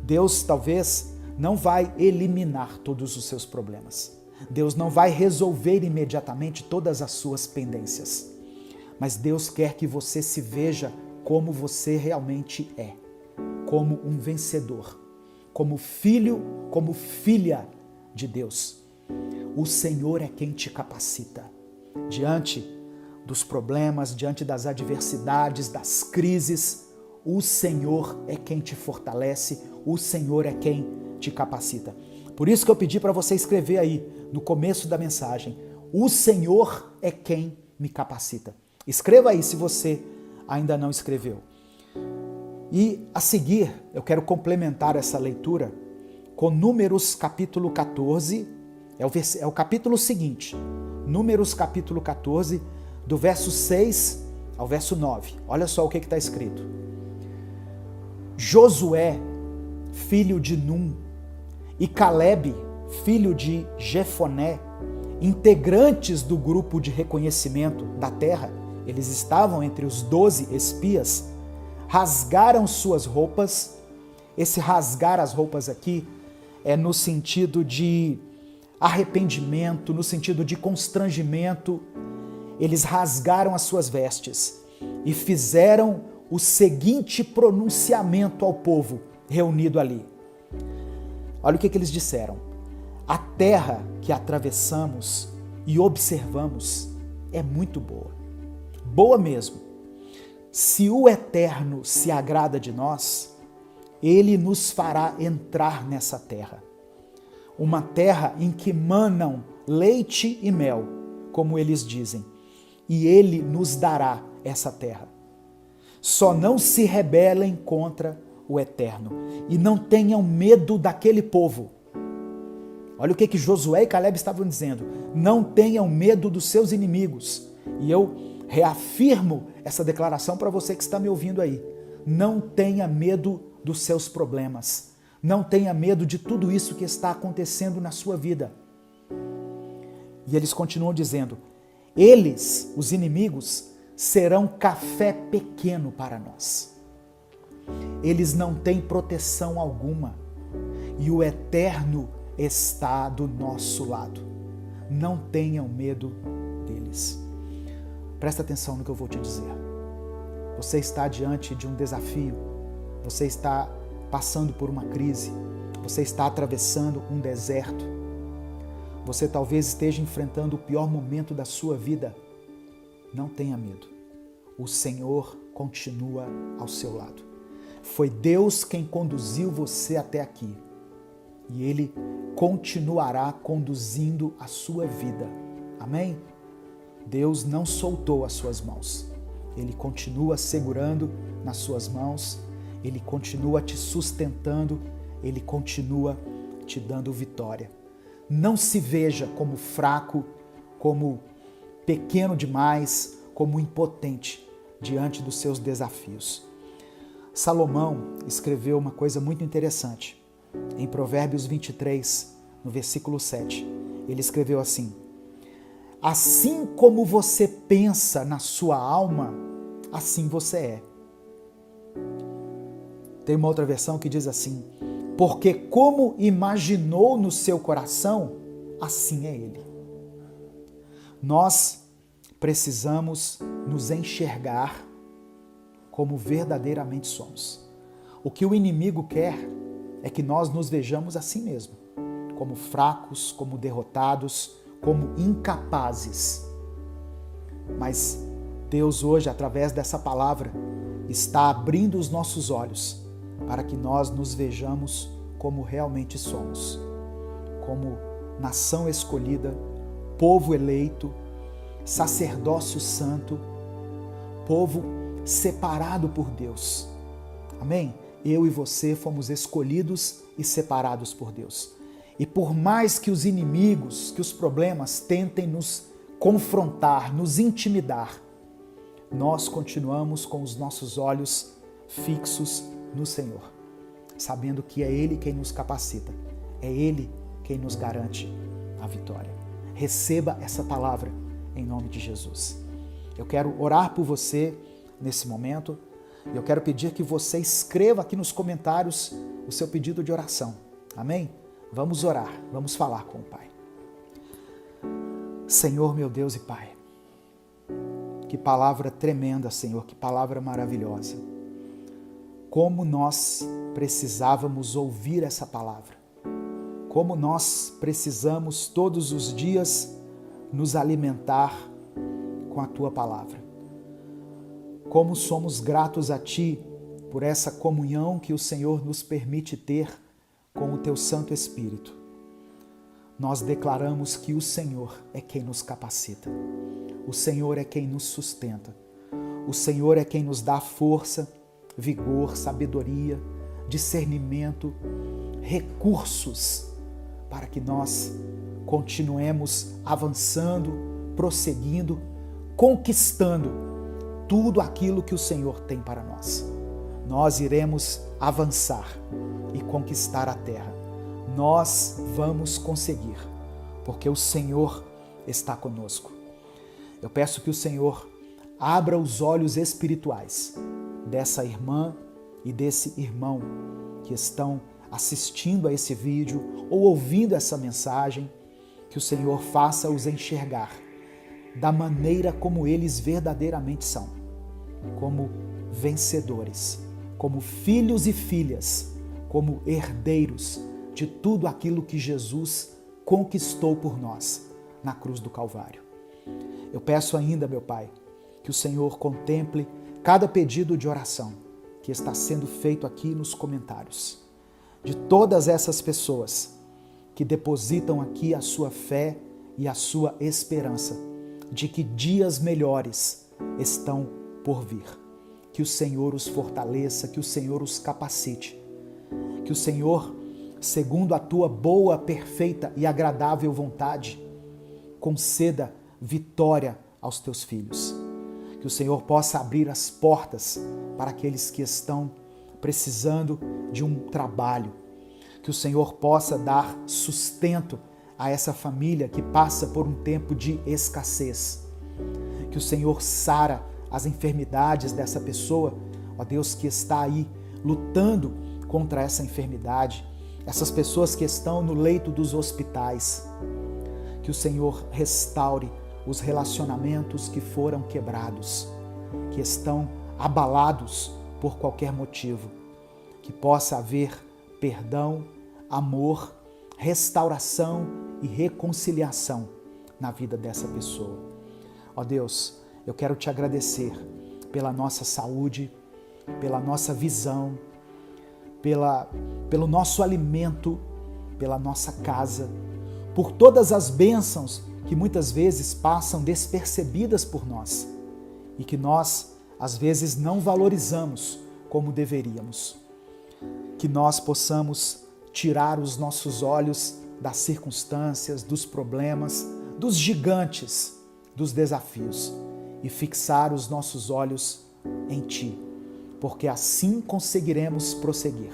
Deus talvez não vai eliminar todos os seus problemas. Deus não vai resolver imediatamente todas as suas pendências. Mas Deus quer que você se veja como você realmente é, como um vencedor, como filho, como filha de Deus. O Senhor é quem te capacita. Diante dos problemas, diante das adversidades, das crises, o Senhor é quem te fortalece, o Senhor é quem te capacita. Por isso que eu pedi para você escrever aí, no começo da mensagem, o Senhor é quem me capacita. Escreva aí se você ainda não escreveu. E a seguir, eu quero complementar essa leitura com Números capítulo 14, é o capítulo seguinte, Números capítulo 14, do verso 6 ao verso 9. Olha só o que está escrito. Josué, filho de Num, e Calebe, filho de Jefoné, integrantes do grupo de reconhecimento da terra, eles estavam entre os 12 espias, rasgaram suas roupas. Esse rasgar as roupas aqui é no sentido de arrependimento, no sentido de constrangimento. Eles rasgaram as suas vestes e fizeram o seguinte pronunciamento ao povo reunido ali. Olha o que eles disseram: a terra que atravessamos e observamos é muito boa, boa mesmo. Se o Eterno se agrada de nós, Ele nos fará entrar nessa terra. Uma terra em que manam leite e mel, como eles dizem, e Ele nos dará essa terra. Só não se rebelem contra o Eterno e não tenham medo daquele povo. Olha o que Josué e Caleb estavam dizendo: não tenham medo dos seus inimigos. E eu reafirmo essa declaração para você que está me ouvindo aí. Não tenha medo dos seus problemas. Não tenha medo de tudo isso que está acontecendo na sua vida. E eles continuam dizendo: eles, os inimigos, serão café pequeno para nós. Eles não têm proteção alguma e o Eterno está do nosso lado. Não tenham medo deles. Presta atenção no que eu vou te dizer. Você está diante de um desafio, você está passando por uma crise, você está atravessando um deserto, você talvez esteja enfrentando o pior momento da sua vida. Não tenha medo. O Senhor continua ao seu lado. Foi Deus quem conduziu você até aqui e Ele continuará conduzindo a sua vida. Amém? Deus não soltou as suas mãos. Ele continua segurando nas suas mãos, Ele continua te sustentando, Ele continua te dando vitória. Não se veja como fraco, como pequeno demais, como impotente diante dos seus desafios. Salomão escreveu uma coisa muito interessante. Em Provérbios 23, no versículo 7, ele escreveu assim: assim como você pensa na sua alma, assim você é. Tem uma outra versão que diz assim: porque como imaginou no seu coração, assim é ele. Nós precisamos nos enxergar como verdadeiramente somos. O que o inimigo quer é que nós nos vejamos assim mesmo, como fracos, como derrotados, como incapazes. Mas Deus hoje, através dessa palavra, está abrindo os nossos olhos para que nós nos vejamos como realmente somos, como nação escolhida, povo eleito, sacerdócio santo, povo separado por Deus. Amém? Eu e você fomos escolhidos e separados por Deus. E por mais que os inimigos, que os problemas tentem nos confrontar, nos intimidar, nós continuamos com os nossos olhos fixos no Senhor, sabendo que é Ele quem nos capacita, é Ele quem nos garante a vitória. Receba essa palavra em nome de Jesus. Eu quero orar por você nesse momento e eu quero pedir que você escreva aqui nos comentários o seu pedido de oração. Amém? Vamos orar, vamos falar com o Pai. Senhor, meu Deus e Pai, que palavra tremenda, Senhor, que palavra maravilhosa. Como nós precisávamos ouvir essa palavra. Como nós precisamos todos os dias nos alimentar com a Tua palavra. Como somos gratos a Ti por essa comunhão que o Senhor nos permite ter com o Teu Santo Espírito. Nós declaramos que o Senhor é quem nos capacita. O Senhor é quem nos sustenta. O Senhor é quem nos dá força, vigor, sabedoria, discernimento, recursos para que nós continuemos avançando, prosseguindo, conquistando tudo aquilo que o Senhor tem para nós. Nós iremos avançar e conquistar a terra. Nós vamos conseguir, porque o Senhor está conosco. Eu peço que o Senhor abra os olhos espirituais dessa irmã e desse irmão que estão assistindo a esse vídeo ou ouvindo essa mensagem, que o Senhor faça-os enxergar da maneira como eles verdadeiramente são, como vencedores, como filhos e filhas, como herdeiros de tudo aquilo que Jesus conquistou por nós na cruz do Calvário. Eu peço ainda, meu Pai, que o Senhor contemple cada pedido de oração que está sendo feito aqui nos comentários, de todas essas pessoas que depositam aqui a sua fé e a sua esperança de que dias melhores estão por vir. Que o Senhor os fortaleça, que o Senhor os capacite, que o Senhor, segundo a tua boa, perfeita e agradável vontade, conceda vitória aos teus filhos. Que o Senhor possa abrir as portas para aqueles que estão precisando de um trabalho. Que o Senhor possa dar sustento a essa família que passa por um tempo de escassez. Que o Senhor sara as enfermidades dessa pessoa, ó Deus, que está aí lutando contra essa enfermidade, essas pessoas que estão no leito dos hospitais. Que o Senhor restaure os relacionamentos que foram quebrados, que estão abalados por qualquer motivo. Que possa haver perdão, amor, restauração e reconciliação na vida dessa pessoa. Ó Deus, eu quero te agradecer pela nossa saúde, pela nossa visão, pelo nosso alimento, pela nossa casa, por todas as bênçãos que muitas vezes passam despercebidas por nós e que nós, às vezes, não valorizamos como deveríamos. Que nós possamos tirar os nossos olhos das circunstâncias, dos problemas, dos gigantes, dos desafios e fixar os nossos olhos em Ti, porque assim conseguiremos prosseguir,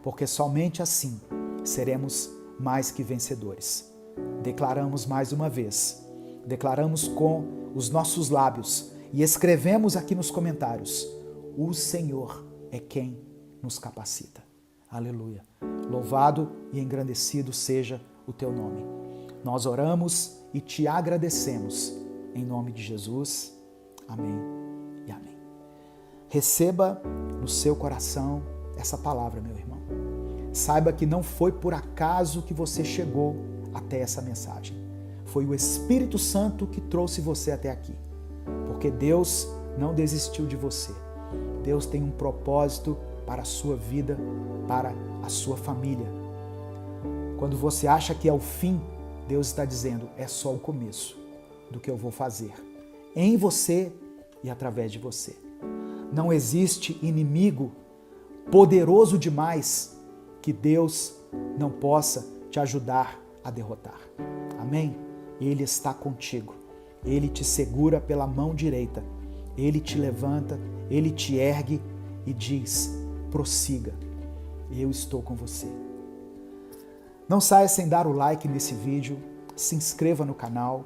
porque somente assim seremos mais que vencedores. Declaramos mais uma vez, declaramos com os nossos lábios e escrevemos aqui nos comentários: o Senhor é quem nos capacita. Aleluia. Louvado e engrandecido seja o teu nome. Nós oramos e te agradecemos em nome de Jesus. Amém e amém. Receba no seu coração essa palavra, meu irmão. Saiba que não foi por acaso que você chegou até essa mensagem. Foi o Espírito Santo que trouxe você até aqui. Porque Deus não desistiu de você. Deus tem um propósito para a sua vida, para a sua família. Quando você acha que é o fim, Deus está dizendo, é só o começo do que eu vou fazer em você e através de você. Não existe inimigo poderoso demais que Deus não possa te ajudar a derrotar. Amém? Ele está contigo. Ele te segura pela mão direita. Ele te levanta, Ele te ergue e diz, prossiga. Eu estou com você. Não saia sem dar o like nesse vídeo, se inscreva no canal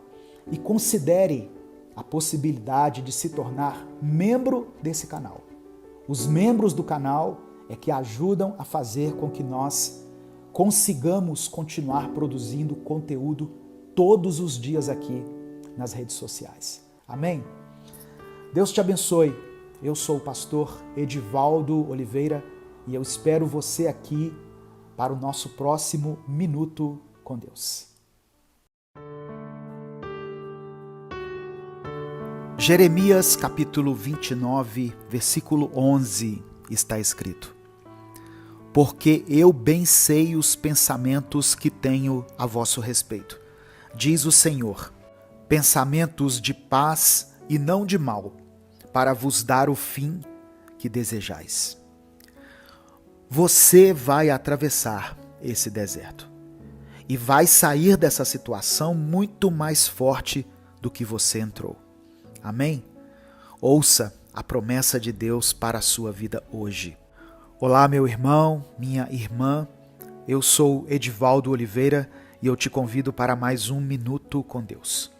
e considere a possibilidade de se tornar membro desse canal. Os membros do canal é que ajudam a fazer com que nós consigamos continuar produzindo conteúdo todos os dias aqui nas redes sociais. Amém? Deus te abençoe. Eu sou o pastor Edivaldo Oliveira e eu espero você aqui para o nosso próximo Minuto com Deus. Jeremias capítulo 29, versículo 11, está escrito: porque eu bem sei os pensamentos que tenho a vosso respeito, diz o Senhor, pensamentos de paz e não de mal, para vos dar o fim que desejais. Você vai atravessar esse deserto e vai sair dessa situação muito mais forte do que você entrou. Amém? Ouça a promessa de Deus para a sua vida hoje. Olá, meu irmão, minha irmã, eu sou Edivaldo Oliveira e eu te convido para mais um Minuto com Deus.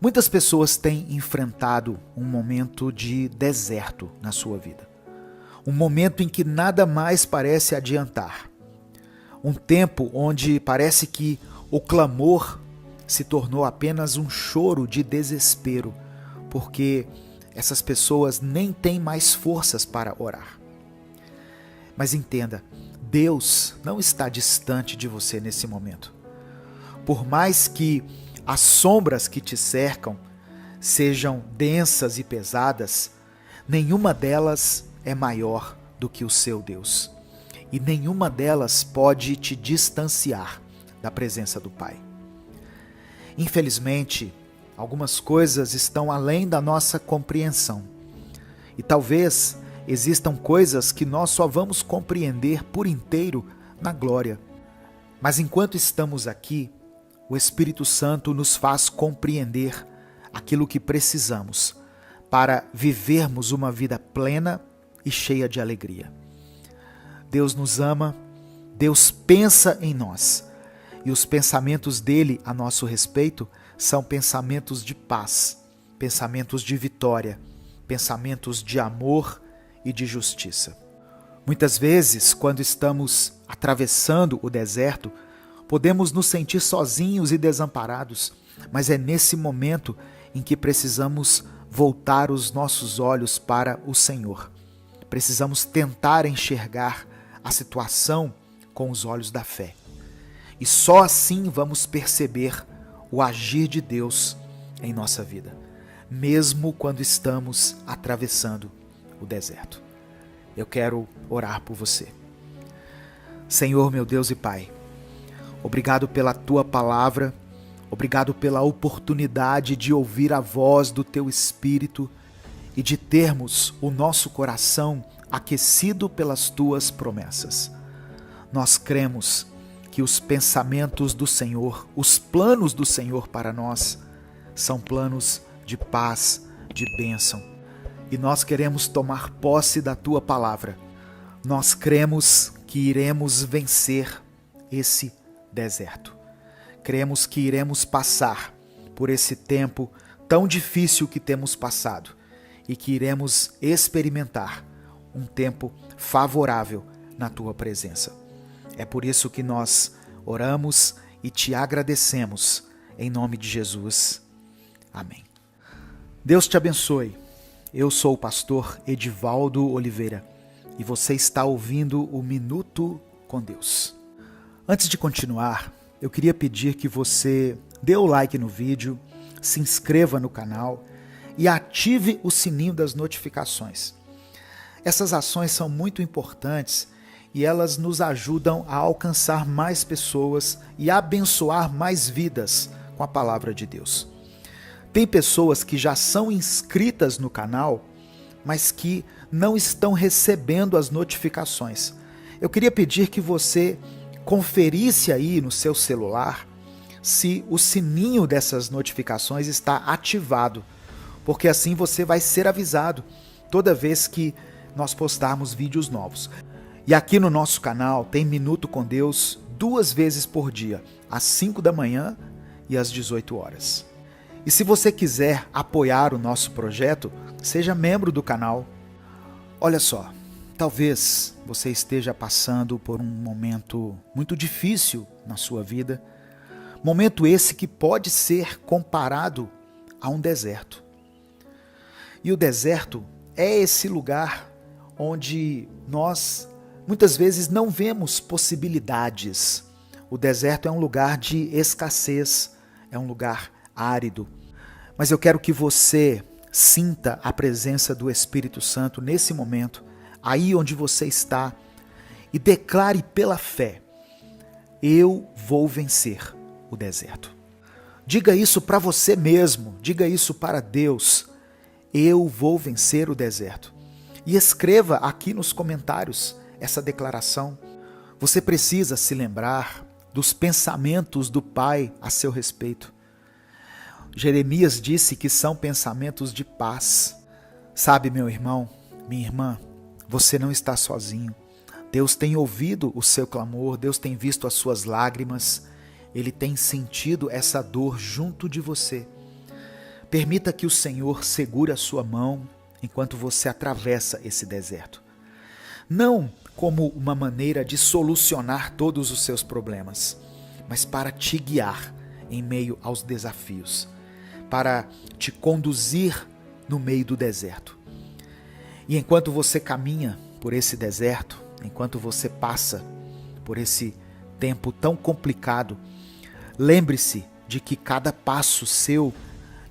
Muitas pessoas têm enfrentado um momento de deserto na sua vida. Um momento em que nada mais parece adiantar. Um tempo onde parece que o clamor se tornou apenas um choro de desespero, porque essas pessoas nem têm mais forças para orar. Mas entenda, Deus não está distante de você nesse momento. Por mais que as sombras que te cercam sejam densas e pesadas, nenhuma delas é maior do que o seu Deus. E nenhuma delas pode te distanciar da presença do Pai. Infelizmente, algumas coisas estão além da nossa compreensão. E talvez existam coisas que nós só vamos compreender por inteiro na glória. Mas enquanto estamos aqui, o Espírito Santo nos faz compreender aquilo que precisamos para vivermos uma vida plena e cheia de alegria. Deus nos ama, Deus pensa em nós, e os pensamentos dele a nosso respeito são pensamentos de paz, pensamentos de vitória, pensamentos de amor e de justiça. Muitas vezes, quando estamos atravessando o deserto, podemos nos sentir sozinhos e desamparados, mas é nesse momento em que precisamos voltar os nossos olhos para o Senhor. Precisamos tentar enxergar a situação com os olhos da fé. E só assim vamos perceber o agir de Deus em nossa vida, mesmo quando estamos atravessando o deserto. Eu quero orar por você. Senhor, meu Deus e Pai, obrigado pela Tua palavra, obrigado pela oportunidade de ouvir a voz do Teu Espírito e de termos o nosso coração aquecido pelas Tuas promessas. Nós cremos que os pensamentos do Senhor, os planos do Senhor para nós, são planos de paz, de bênção. E nós queremos tomar posse da Tua palavra. Nós cremos que iremos vencer esse deserto. Cremos que iremos passar por esse tempo tão difícil que temos passado e que iremos experimentar um tempo favorável na Tua presença. É por isso que nós oramos e Te agradecemos em nome de Jesus. Amém. Deus te abençoe. Eu sou o pastor Edivaldo Oliveira e você está ouvindo o Minuto com Deus. Antes de continuar, eu queria pedir que você dê o like no vídeo, se inscreva no canal e ative o sininho das notificações. Essas ações são muito importantes e elas nos ajudam a alcançar mais pessoas e a abençoar mais vidas com a palavra de Deus. Tem pessoas que já são inscritas no canal, mas que não estão recebendo as notificações. Eu queria pedir que você conferisse aí no seu celular se o sininho dessas notificações está ativado, porque assim você vai ser avisado toda vez que nós postarmos vídeos novos. E aqui no nosso canal tem Minuto com Deus 2 vezes por dia, às 5 da manhã e às 18 horas. E se você quiser apoiar o nosso projeto, seja membro do canal. Olha só, talvez você esteja passando por um momento muito difícil na sua vida, momento esse que pode ser comparado a um deserto. E o deserto é esse lugar onde nós muitas vezes não vemos possibilidades. O deserto é um lugar de escassez, é um lugar árido. Mas eu quero que você sinta a presença do Espírito Santo nesse momento, aí onde você está, e declare pela fé: eu vou vencer o deserto. Diga isso para você mesmo, diga isso para Deus: eu vou vencer o deserto. E escreva aqui nos comentários essa declaração. Você precisa se lembrar dos pensamentos do Pai a seu respeito. Jeremias disse que são pensamentos de paz. Sabe, meu irmão, minha irmã, você não está sozinho. Deus tem ouvido o seu clamor, Deus tem visto as suas lágrimas Ele tem sentido essa dor junto de você. Permita que o Senhor segure a sua mão enquanto você atravessa esse deserto. Não como uma maneira de solucionar todos os seus problemas, mas para te guiar em meio aos desafios, para te conduzir no meio do deserto. E enquanto você caminha por esse deserto, enquanto você passa por esse tempo tão complicado, lembre-se de que cada passo seu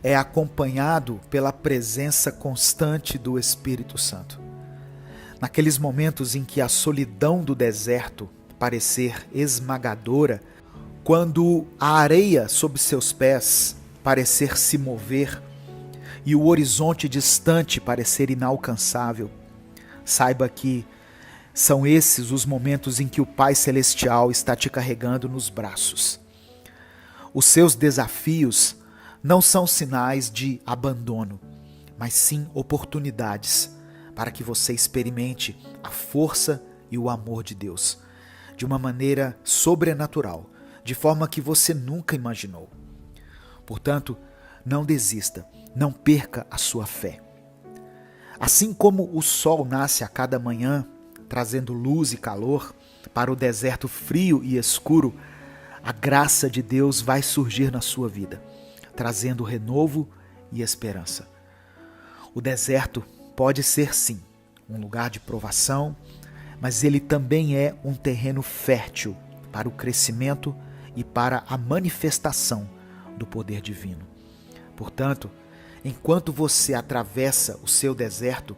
é acompanhado pela presença constante do Espírito Santo. Naqueles momentos em que a solidão do deserto parecer esmagadora, quando a areia sob seus pés parecer se mover e o horizonte distante parecer inalcançável, saiba que são esses os momentos em que o Pai Celestial está te carregando nos braços. Os seus desafios não são sinais de abandono, mas sim oportunidades para que você experimente a força e o amor de Deus de uma maneira sobrenatural, de forma que você nunca imaginou. Portanto, não desista, não perca a sua fé. Assim como o sol nasce a cada manhã, trazendo luz e calor para o deserto frio e escuro, a graça de Deus vai surgir na sua vida, trazendo renovo e esperança. O deserto pode ser, sim, um lugar de provação, mas ele também é um terreno fértil para o crescimento e para a manifestação do poder divino. Portanto, enquanto você atravessa o seu deserto,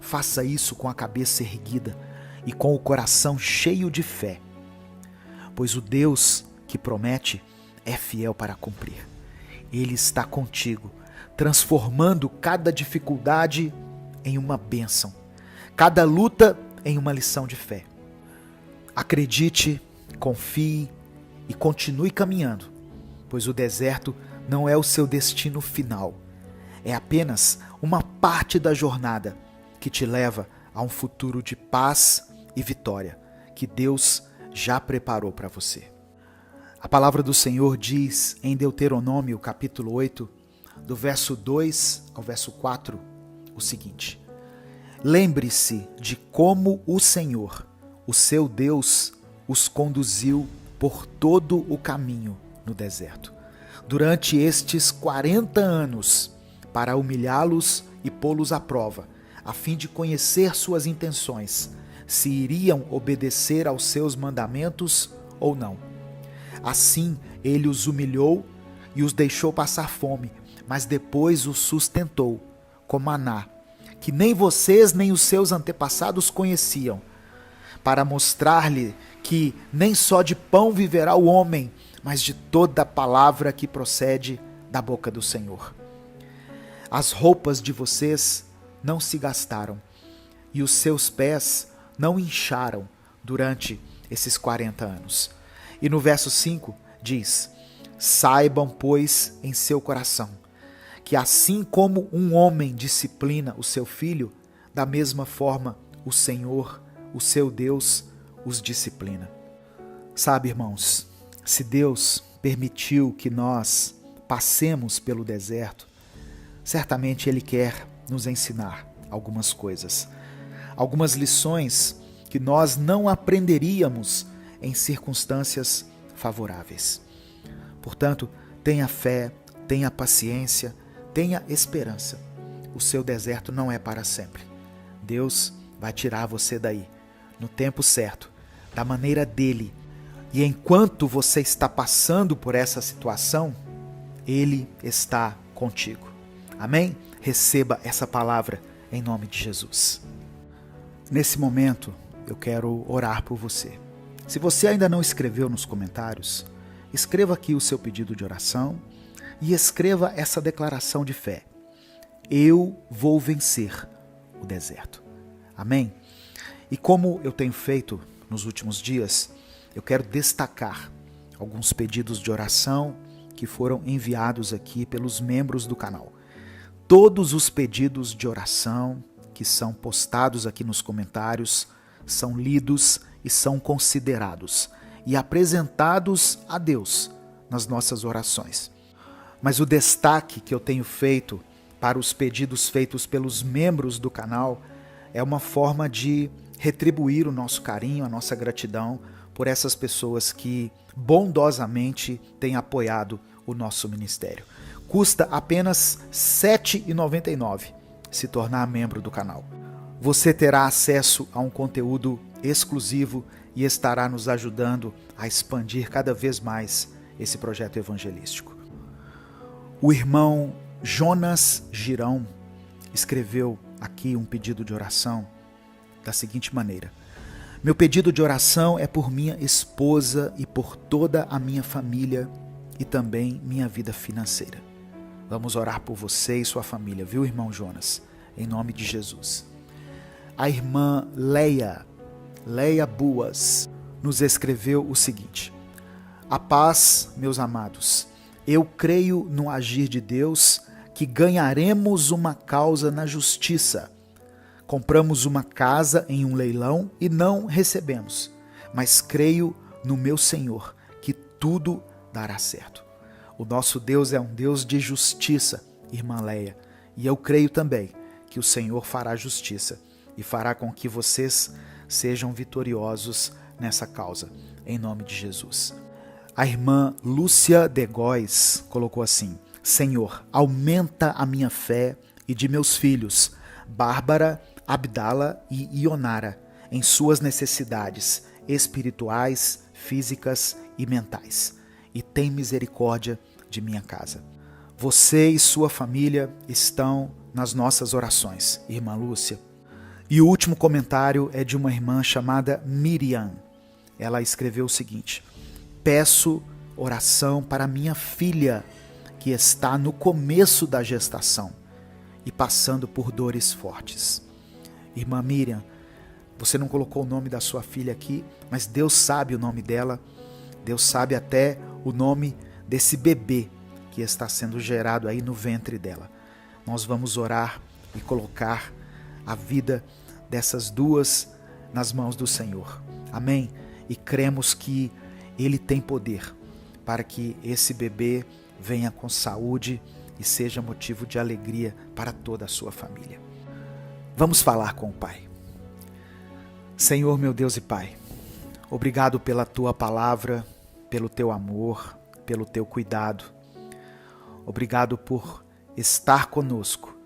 faça isso com a cabeça erguida e com o coração cheio de fé, pois o Deus que promete é fiel para cumprir. Ele está contigo, transformando cada dificuldade em uma bênção, cada luta em uma lição de fé. Acredite, confie e continue caminhando, pois o deserto não é o seu destino final. É apenas uma parte da jornada que te leva a um futuro de paz e vitória que Deus já preparou para você. A palavra do Senhor diz em Deuteronômio capítulo 8, do verso 2 ao verso 4, o seguinte: lembre-se de como o Senhor, o seu Deus, os conduziu por todo o caminho no deserto, durante estes 40 anos, para humilhá-los e pô-los à prova, a fim de conhecer suas intenções, se iriam obedecer aos seus mandamentos ou não. Assim ele os humilhou e os deixou passar fome, mas depois os sustentou com maná, que nem vocês nem os seus antepassados conheciam, para mostrar-lhe que nem só de pão viverá o homem, mas de toda palavra que procede da boca do Senhor. As roupas de vocês não se gastaram, e os seus pés não incharam durante esses 40 anos. E no verso 5 diz: saibam, pois, em seu coração, que assim como um homem disciplina o seu filho, da mesma forma o Senhor, o seu Deus, os disciplina. Sabe, irmãos, se Deus permitiu que nós passemos pelo deserto, certamente Ele quer nos ensinar algumas coisas, algumas lições que nós não aprenderíamos em circunstâncias favoráveis. Portanto, tenha fé, tenha paciência, tenha esperança. O seu deserto não é para sempre. Deus vai tirar você daí, no tempo certo, da maneira dele. E enquanto você está passando por essa situação, Ele está contigo. Amém? Receba essa palavra em nome de Jesus. Nesse momento, eu quero orar por você. Se você ainda não escreveu nos comentários, escreva aqui o seu pedido de oração e escreva essa declaração de fé. Eu vou vencer o deserto. Amém? E como eu tenho feito nos últimos dias, eu quero destacar alguns pedidos de oração que foram enviados aqui pelos membros do canal. Todos os pedidos de oração que são postados aqui nos comentários são lidos e são considerados e apresentados a Deus nas nossas orações. Mas o destaque que eu tenho feito para os pedidos feitos pelos membros do canal é uma forma de retribuir o nosso carinho, a nossa gratidão por essas pessoas que bondosamente têm apoiado o nosso ministério. Custa apenas R$ 7,99 se tornar membro do canal. Você terá acesso a um conteúdo exclusivo e estará nos ajudando a expandir cada vez mais esse projeto evangelístico. O irmão Jonas Girão escreveu aqui um pedido de oração da seguinte maneira: meu pedido de oração é por minha esposa e por toda a minha família e também minha vida financeira. Vamos orar por você e sua família, viu, irmão Jonas? Em nome de Jesus. A irmã Leia Buas, nos escreveu o seguinte: a paz, meus amados, eu creio no agir de Deus que ganharemos uma causa na justiça. Compramos uma casa em um leilão e não recebemos, mas creio no meu Senhor que tudo dará certo. O nosso Deus é um Deus de justiça, irmã Leia, e eu creio também que o Senhor fará justiça e fará com que vocês sejam vitoriosos nessa causa, em nome de Jesus. A irmã Lúcia de Góes colocou assim: Senhor, aumenta a minha fé e de meus filhos, Bárbara, Abdala e Ionara, em suas necessidades espirituais, físicas e mentais, e tem misericórdia de minha casa. Você e sua família estão nas nossas orações, irmã Lúcia. E o último comentário é de uma irmã chamada Miriam. Ela escreveu o seguinte: peço oração para minha filha, que está no começo da gestação e passando por dores fortes. Irmã Miriam, você não colocou o nome da sua filha aqui, mas Deus sabe o nome dela, Deus sabe até o nome desse bebê que está sendo gerado aí no ventre dela. Nós vamos orar e colocar a vida dessas duas nas mãos do Senhor. Amém? E cremos que Ele tem poder para que esse bebê venha com saúde e seja motivo de alegria para toda a sua família. Vamos falar com o Pai. Senhor, meu Deus e Pai, obrigado pela Tua palavra, pelo Teu amor, pelo Teu cuidado. Obrigado por estar conosco,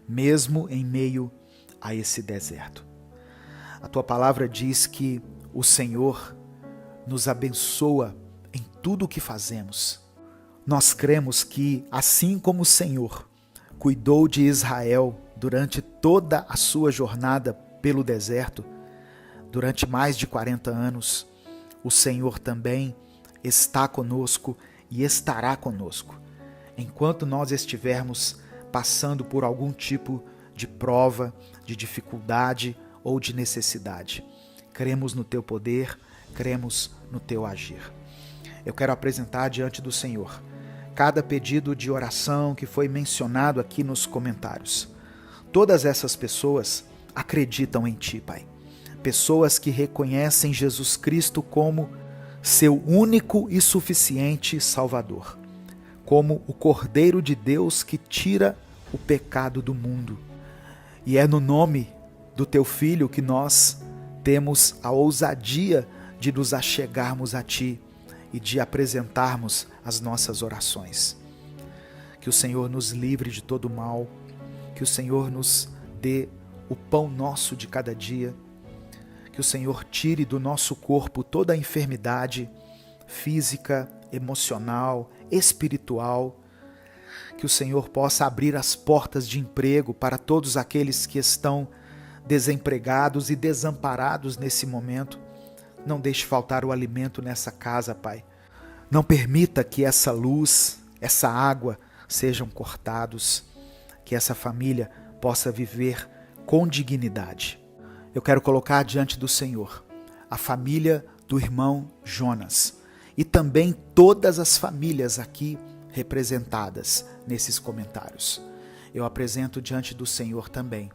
mesmo em meio a esse deserto. A Tua palavra diz que o Senhor nos abençoa em tudo o que fazemos. Nós cremos que, assim como o Senhor cuidou de Israel durante toda a sua jornada pelo deserto, durante mais de 40 anos, o Senhor também está conosco e estará conosco, enquanto nós estivermos passando por algum tipo de prova, de dificuldade ou de necessidade. Cremos no Teu poder, cremos no Teu agir. Eu quero apresentar diante do Senhor cada pedido de oração que foi mencionado aqui nos comentários. Todas essas pessoas acreditam em Ti, Pai. Pessoas que reconhecem Jesus Cristo como seu único e suficiente Salvador, como o Cordeiro de Deus que tira o pecado do mundo. E é no nome do Teu Filho que nós temos a ousadia de nos achegarmos a Ti e de apresentarmos as nossas orações. Que o Senhor nos livre de todo mal, que o Senhor nos dê o pão nosso de cada dia, que o Senhor tire do nosso corpo toda a enfermidade física, emocional, espiritual, que o Senhor possa abrir as portas de emprego para todos aqueles que estão desempregados e desamparados nesse momento. Não deixe faltar o alimento nessa casa, Pai. Não permita que essa luz, essa água sejam cortados, que essa família possa viver com dignidade. Eu quero colocar diante do Senhor a família do irmão Jonas e também todas as famílias aqui representadas nesses comentários. Eu apresento diante do Senhor também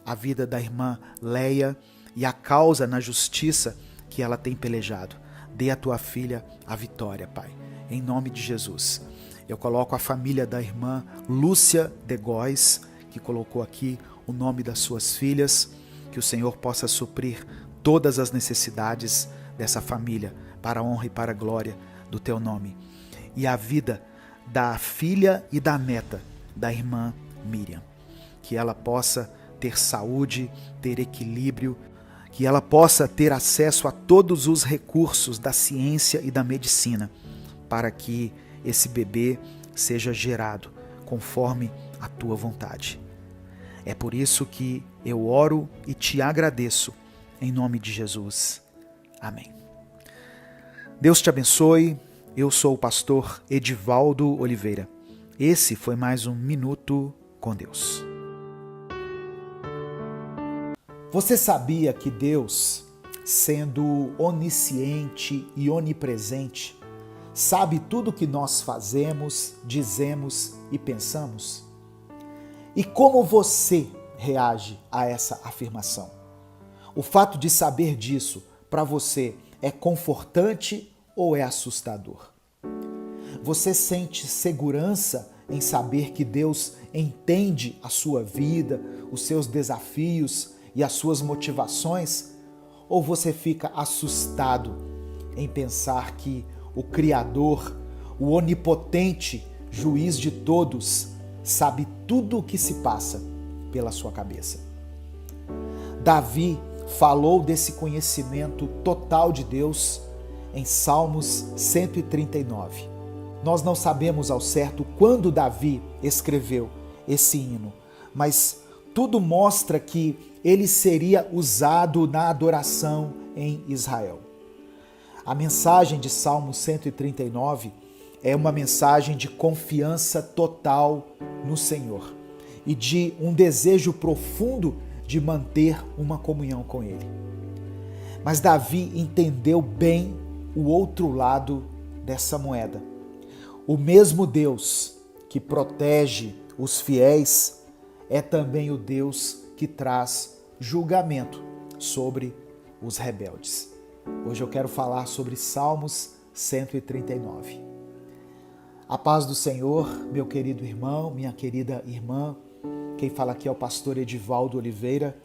a vida da irmã Leia e a causa na justiça que ela tem pelejado. Dê à tua filha a vitória, Pai. em nome de Jesus. Eu coloco a família da irmã Lúcia de Góes, que colocou aqui o nome das suas filhas, que o Senhor possa suprir todas as necessidades dessa família, para a honra e para a glória do teu nome. E a vida da filha e da neta da irmã Miriam, que ela possa ter saúde, ter equilíbrio, que ela possa ter acesso a todos os recursos da ciência e da medicina, para que esse bebê seja gerado conforme a tua vontade. É por isso que eu oro e te agradeço, em nome de Jesus. Amém. Deus te abençoe. Eu sou o pastor Edivaldo Oliveira. Esse foi mais um Minuto com Deus. Você sabia que Deus, sendo onisciente e onipresente, sabe tudo o que nós fazemos, dizemos e pensamos? E como você reage a essa afirmação? O fato de saber disso, para você, é confortante ou é assustador? Você sente segurança em saber que Deus entende a sua vida, os seus desafios e as suas motivações? Ou você fica assustado em pensar que o Criador, o onipotente, juiz de todos, sabe tudo o que se passa pela sua cabeça? Davi falou desse conhecimento total de Deus em Salmos 139. Nós não sabemos ao certo quando Davi escreveu esse hino, mas tudo mostra que ele seria usado na adoração em Israel. A mensagem de Salmo 139 é uma mensagem de confiança total no Senhor e de um desejo profundo de manter uma comunhão com Ele. Mas Davi entendeu bem o outro lado dessa moeda. O mesmo Deus que protege os fiéis é também o Deus que traz julgamento sobre os rebeldes. Hoje eu quero falar sobre Salmos 139. A paz do Senhor, meu querido irmão, minha querida irmã. Quem fala aqui é o pastor Edivaldo Oliveira.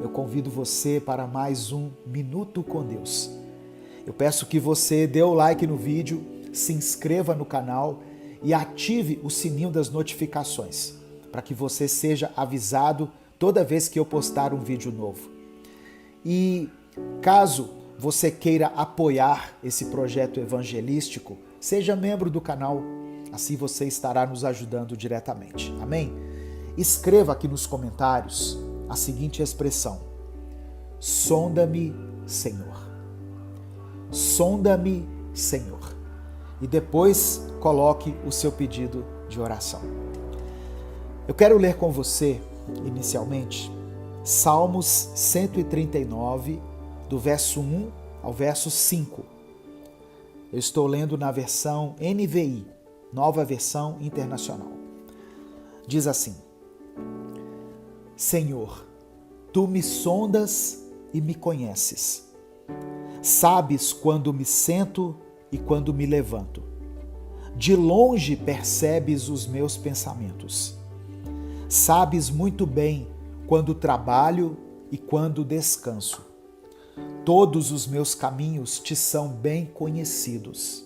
Eu convido você para mais um Minuto com Deus. Eu peço que você dê o like no vídeo, se inscreva no canal e ative o sininho das notificações, para que você seja avisado toda vez que eu postar um vídeo novo. E caso você queira apoiar esse projeto evangelístico, seja membro do canal, assim você estará nos ajudando diretamente. Amém? Escreva aqui nos comentários a seguinte expressão: sonda-me, Senhor. Sonda-me, Senhor. E depois coloque o seu pedido de oração. Eu quero ler com você, inicialmente, Salmos 139, do verso 1 ao verso 5. Eu estou lendo na versão NVI, Nova Versão Internacional. Diz assim: Senhor, Tu me sondas e me conheces. Sabes quando me sento e quando me levanto. De longe percebes os meus pensamentos. Sabes muito bem quando trabalho e quando descanso. Todos os meus caminhos te são bem conhecidos.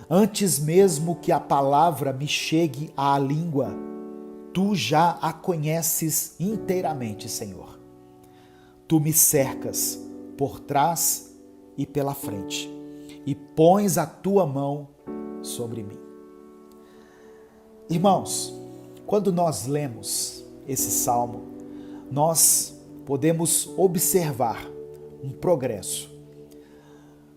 Antes mesmo que a palavra me chegue à língua, Tu já a conheces inteiramente, Senhor. Tu me cercas por trás e pela frente e pões a Tua mão sobre mim. Irmãos, quando nós lemos esse salmo, nós podemos observar um progresso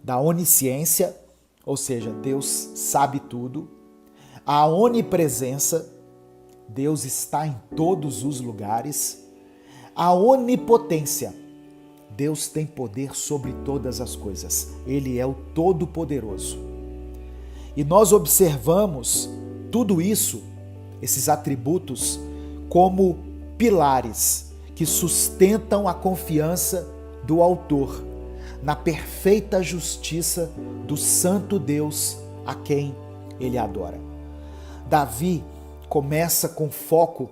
da onisciência, ou seja, Deus sabe tudo, a onipresença, Deus está em todos os lugares, a onipotência, Deus tem poder sobre todas as coisas, Ele é o Todo-Poderoso. E nós observamos tudo isso, esses atributos, como pilares que sustentam a confiança do autor na perfeita justiça do santo Deus a quem ele adora. Davi começa com foco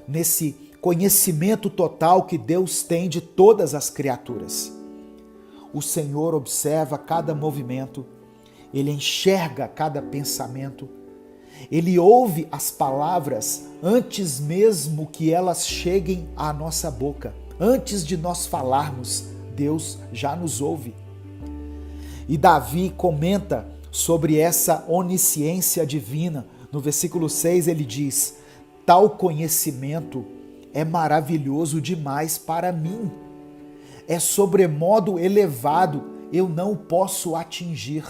nesse conhecimento total que Deus tem de todas as criaturas. O Senhor observa cada movimento, ele enxerga cada pensamento, ele ouve as palavras antes mesmo que elas cheguem à nossa boca. Antes de nós falarmos, Deus já nos ouve. E Davi comenta sobre essa onisciência divina. No versículo 6 ele diz: tal conhecimento é maravilhoso demais para mim. É sobremodo elevado, eu não o posso atingir.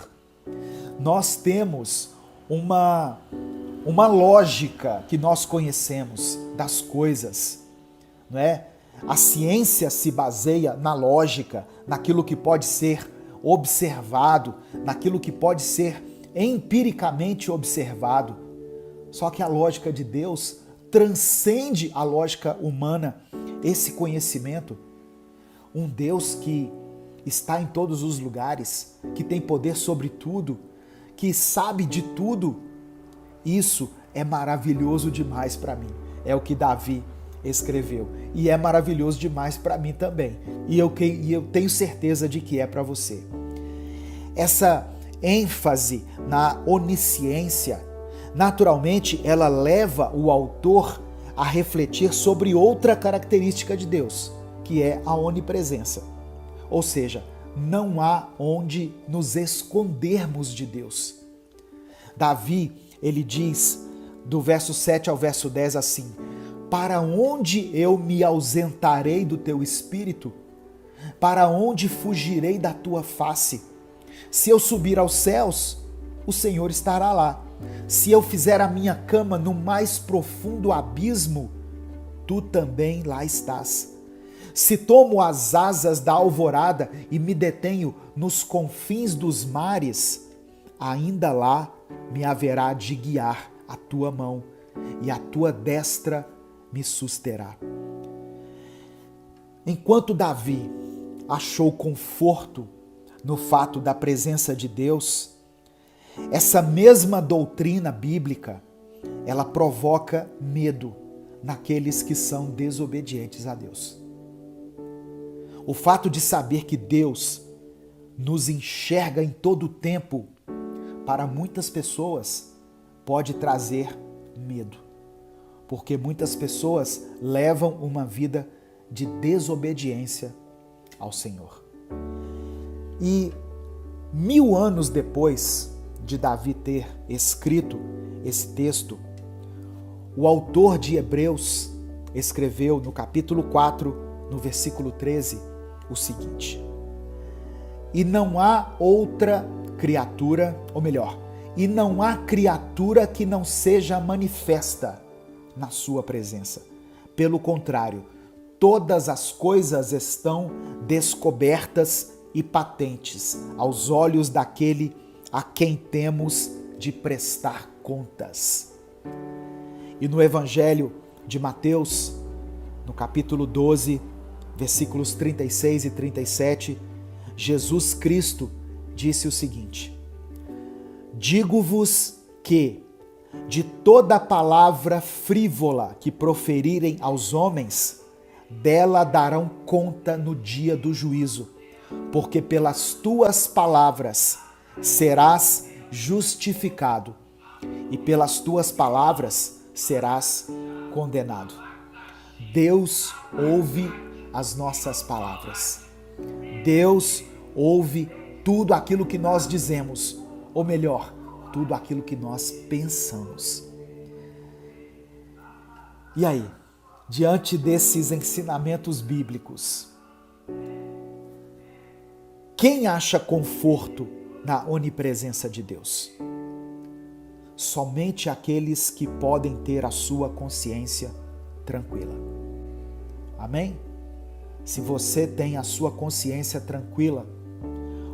Nós temos uma lógica que nós conhecemos das coisas, não é? A ciência se baseia na lógica, naquilo que pode ser observado, naquilo que pode ser empiricamente observado. Só que a lógica de Deus transcende a lógica humana, esse conhecimento. Um Deus que está em todos os lugares, que tem poder sobre tudo, que sabe de tudo. Isso é maravilhoso demais para mim. É o que Davi escreveu. E é maravilhoso demais para mim também. E eu tenho certeza de que é para você. Essa ênfase na onisciência, naturalmente, ela leva o autor a refletir sobre outra característica de Deus, que é a onipresença. Ou seja, não há onde nos escondermos de Deus. Davi, ele diz, do verso 7 ao verso 10 assim: para onde eu me ausentarei do teu espírito? Para onde fugirei da tua face? Se eu subir aos céus, o Senhor estará lá. Se eu fizer a minha cama no mais profundo abismo, tu também lá estás. Se tomo as asas da alvorada e me detenho nos confins dos mares, ainda lá me haverá de guiar a tua mão e a tua destra me susterá. Enquanto Davi achou conforto no fato da presença de Deus, essa mesma doutrina bíblica, ela provoca medo naqueles que são desobedientes a Deus. O fato de saber que Deus nos enxerga em todo o tempo, para muitas pessoas, pode trazer medo. Porque muitas pessoas levam uma vida de desobediência ao Senhor. E 1000 anos depois de Davi ter escrito esse texto, o autor de Hebreus escreveu no capítulo 4, no versículo 13, o seguinte: e não há outra criatura, ou melhor, e não há criatura que não seja manifesta na sua presença. Pelo contrário, todas as coisas estão descobertas e patentes aos olhos daquele a quem temos de prestar contas. E no Evangelho de Mateus, no capítulo 12, versículos 36 e 37, Jesus Cristo disse o seguinte: digo-vos que, de toda palavra frívola que proferirem aos homens, dela darão conta no dia do juízo, porque pelas tuas palavras serás justificado, e pelas tuas palavras serás condenado. Deus ouve as nossas palavras. Deus ouve tudo aquilo que nós dizemos, ou melhor, tudo aquilo que nós pensamos. E aí, diante desses ensinamentos bíblicos, quem acha conforto na onipresença de Deus? Somente aqueles que podem ter a sua consciência tranquila. Amém? Se você tem a sua consciência tranquila,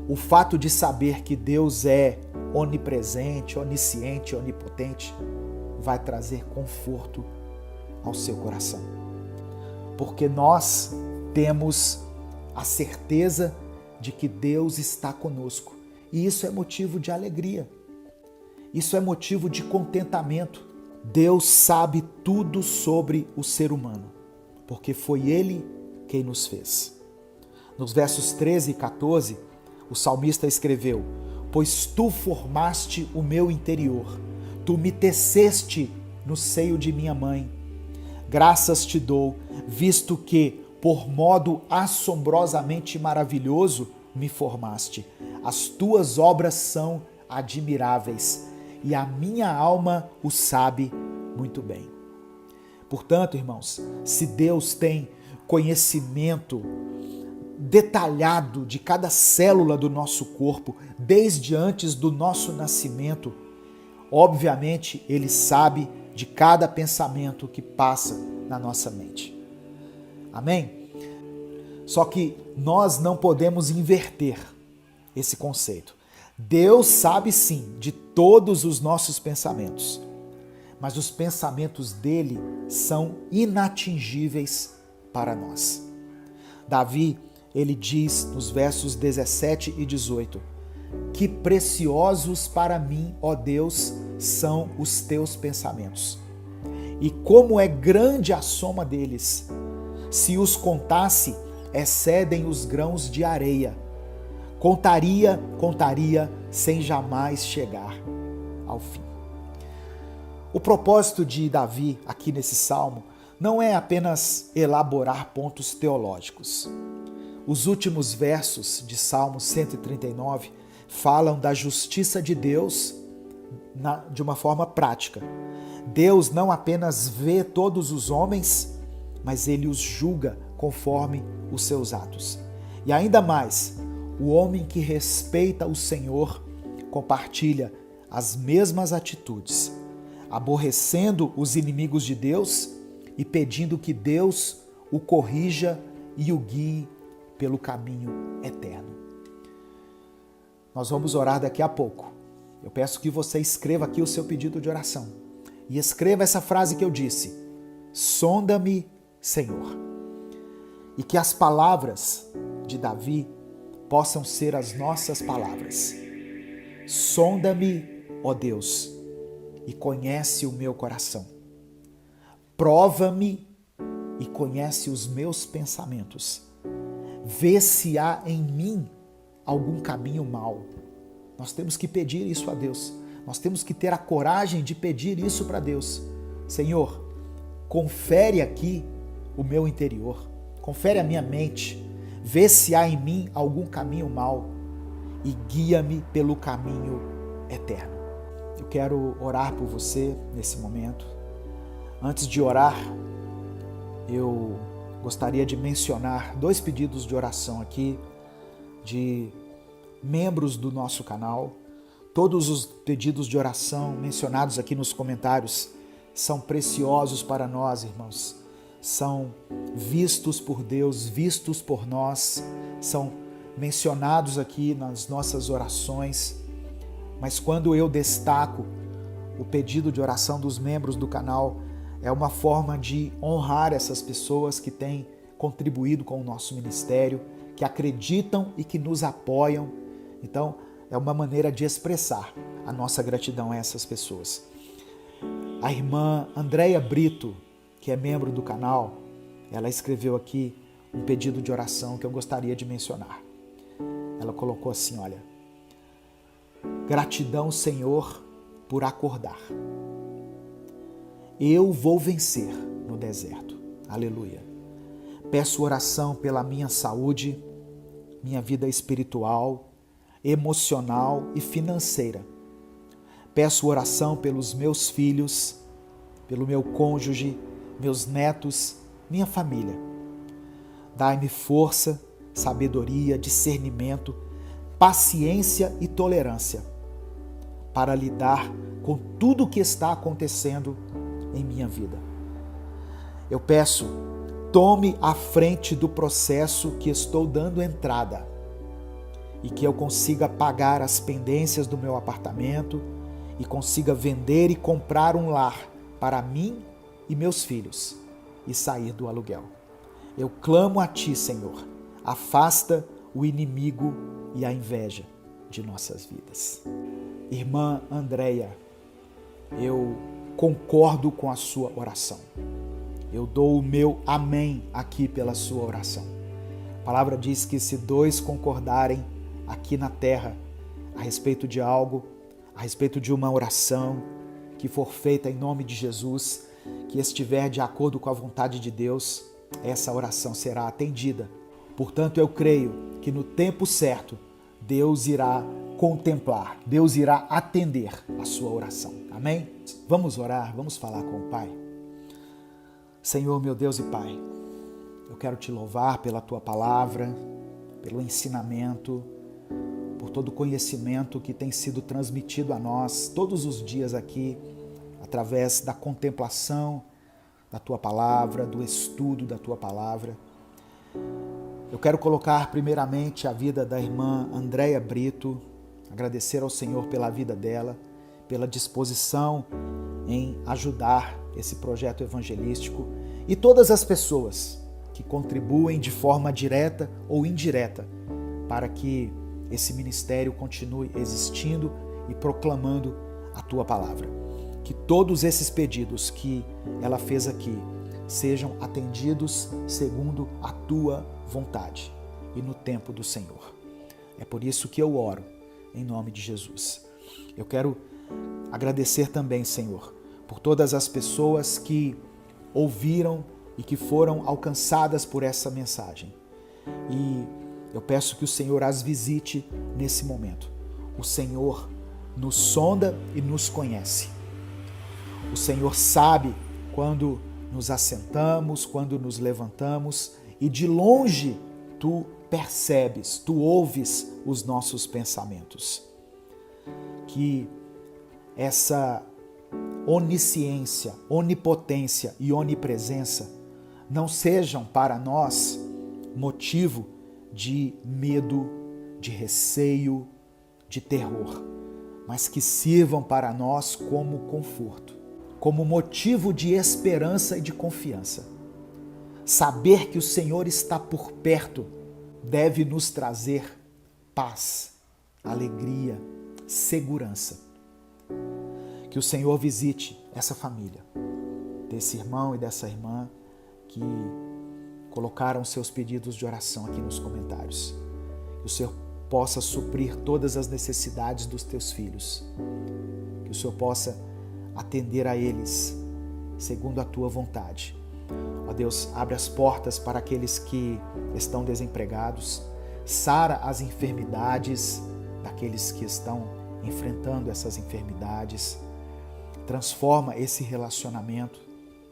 o fato de saber que Deus é onipresente, onisciente, onipotente, vai trazer conforto ao seu coração. Porque nós temos a certeza de que Deus está conosco. E isso é motivo de alegria. Isso é motivo de contentamento. Deus sabe tudo sobre o ser humano, porque foi Ele quem nos fez. Nos versos 13 e 14, o salmista escreveu: pois tu formaste o meu interior, tu me teceste no seio de minha mãe. Graças te dou, visto que, por modo assombrosamente maravilhoso, me formaste. As tuas obras são admiráveis, e a minha alma o sabe muito bem. Portanto, irmãos, se Deus tem conhecimento detalhado de cada célula do nosso corpo, desde antes do nosso nascimento, obviamente Ele sabe de cada pensamento que passa na nossa mente. Amém? Só que nós não podemos inverter esse conceito. Deus sabe sim de todos os nossos pensamentos, mas os pensamentos dele são inatingíveis para nós. Davi, ele diz nos versos 17 e 18: que preciosos para mim, ó Deus, são os teus pensamentos, e como é grande a soma deles. Se os contasse, excedem os grãos de areia. Contaria, sem jamais chegar ao fim. O propósito de Davi aqui nesse salmo não é apenas elaborar pontos teológicos. Os últimos versos de Salmo 139 falam da justiça de Deus de uma forma prática. Deus não apenas vê todos os homens, mas Ele os julga conforme os seus atos. E ainda mais, o homem que respeita o Senhor compartilha as mesmas atitudes, aborrecendo os inimigos de Deus e pedindo que Deus o corrija e o guie pelo caminho eterno. Nós vamos orar daqui a pouco. Eu peço que você escreva aqui o seu pedido de oração e escreva essa frase que eu disse: sonda-me, Senhor. E que as palavras de Davi possam ser as nossas palavras. Sonda-me, ó Deus, e conhece o meu coração. Prova-me e conhece os meus pensamentos. Vê se há em mim algum caminho mau. Nós temos que pedir isso a Deus. Nós temos que ter a coragem de pedir isso para Deus. Senhor, confere aqui o meu interior. Confere a minha mente. Vê se há em mim algum caminho mau e guia-me pelo caminho eterno. Eu quero orar por você nesse momento. Antes de orar, eu gostaria de mencionar 2 pedidos de oração aqui de membros do nosso canal. Todos os pedidos de oração mencionados aqui nos comentários são preciosos para nós, irmãos. São vistos por Deus, vistos por nós, são mencionados aqui nas nossas orações. Mas quando eu destaco o pedido de oração dos membros do canal, é uma forma de honrar essas pessoas que têm contribuído com o nosso ministério, que acreditam e que nos apoiam. Então, é uma maneira de expressar a nossa gratidão a essas pessoas. A irmã Andréia Brito, que é membro do canal, ela escreveu aqui um pedido de oração que eu gostaria de mencionar. Ela colocou assim, olha: gratidão, Senhor, por acordar. Eu vou vencer no deserto. Aleluia. Peço oração pela minha saúde, minha vida espiritual, emocional e financeira. Peço oração pelos meus filhos, pelo meu cônjuge, meus netos, minha família. Dai-me força, sabedoria, discernimento, paciência e tolerância para lidar com tudo o que está acontecendo em minha vida. Eu peço, tome a frente do processo que estou dando entrada e que eu consiga pagar as pendências do meu apartamento e consiga vender e comprar um lar para mim e meus filhos e sair do aluguel. Eu clamo a Ti, Senhor, afasta o inimigo e a inveja de nossas vidas. Irmã Andréia, eu concordo com a sua oração. Eu dou o meu amém aqui pela sua oração. A palavra diz que se dois concordarem aqui na terra a respeito de algo, a respeito de uma oração que for feita em nome de Jesus, que estiver de acordo com a vontade de Deus, essa oração será atendida. Portanto, eu creio que no tempo certo, Deus irá contemplar, Deus irá atender a sua oração. Amém? Vamos orar, vamos falar com o Pai. Senhor, meu Deus e Pai, eu quero te louvar pela tua palavra, pelo ensinamento, por todo o conhecimento que tem sido transmitido a nós todos os dias aqui, através da contemplação da tua palavra, do estudo da tua palavra. Eu quero colocar primeiramente a vida da irmã Andréia Brito, agradecer ao Senhor pela vida dela, pela disposição em ajudar esse projeto evangelístico e todas as pessoas que contribuem de forma direta ou indireta para que esse ministério continue existindo e proclamando a tua palavra. Que todos esses pedidos que ela fez aqui sejam atendidos segundo a tua vontade e no tempo do Senhor. É por isso que eu oro em nome de Jesus. Eu quero agradecer também, Senhor, por todas as pessoas que ouviram e que foram alcançadas por essa mensagem. E eu peço que o Senhor as visite nesse momento. O Senhor nos sonda e nos conhece. O Senhor sabe quando nos assentamos, quando nos levantamos, e de longe tu percebes, tu ouves os nossos pensamentos. Que essa onisciência, onipotência e onipresença não sejam para nós motivo de medo, de receio, de terror, mas que sirvam para nós como conforto, como motivo de esperança e de confiança. Saber que o Senhor está por perto deve nos trazer paz, alegria, segurança. Que o Senhor visite essa família, desse irmão e dessa irmã que colocaram seus pedidos de oração aqui nos comentários. Que o Senhor possa suprir todas as necessidades dos teus filhos. Que o Senhor possa atender a eles segundo a tua vontade. Ó Deus, abre as portas para aqueles que estão desempregados. Sara as enfermidades daqueles que estão enfrentando essas enfermidades. Transforma esse relacionamento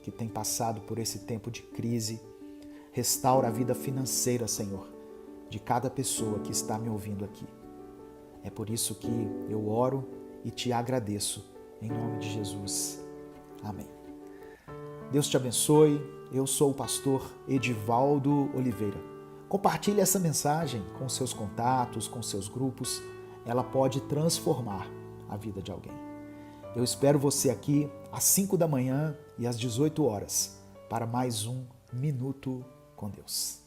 que tem passado por esse tempo de crise. Restaura a vida financeira, Senhor, de cada pessoa que está me ouvindo aqui. É por isso que eu oro e te agradeço, em nome de Jesus. Amém. Deus te abençoe. Eu sou o pastor Edivaldo Oliveira. Compartilhe essa mensagem com seus contatos, com seus grupos. Ela pode transformar a vida de alguém. Eu espero você aqui às 5 da manhã e às 18 horas para mais um Minuto com Deus.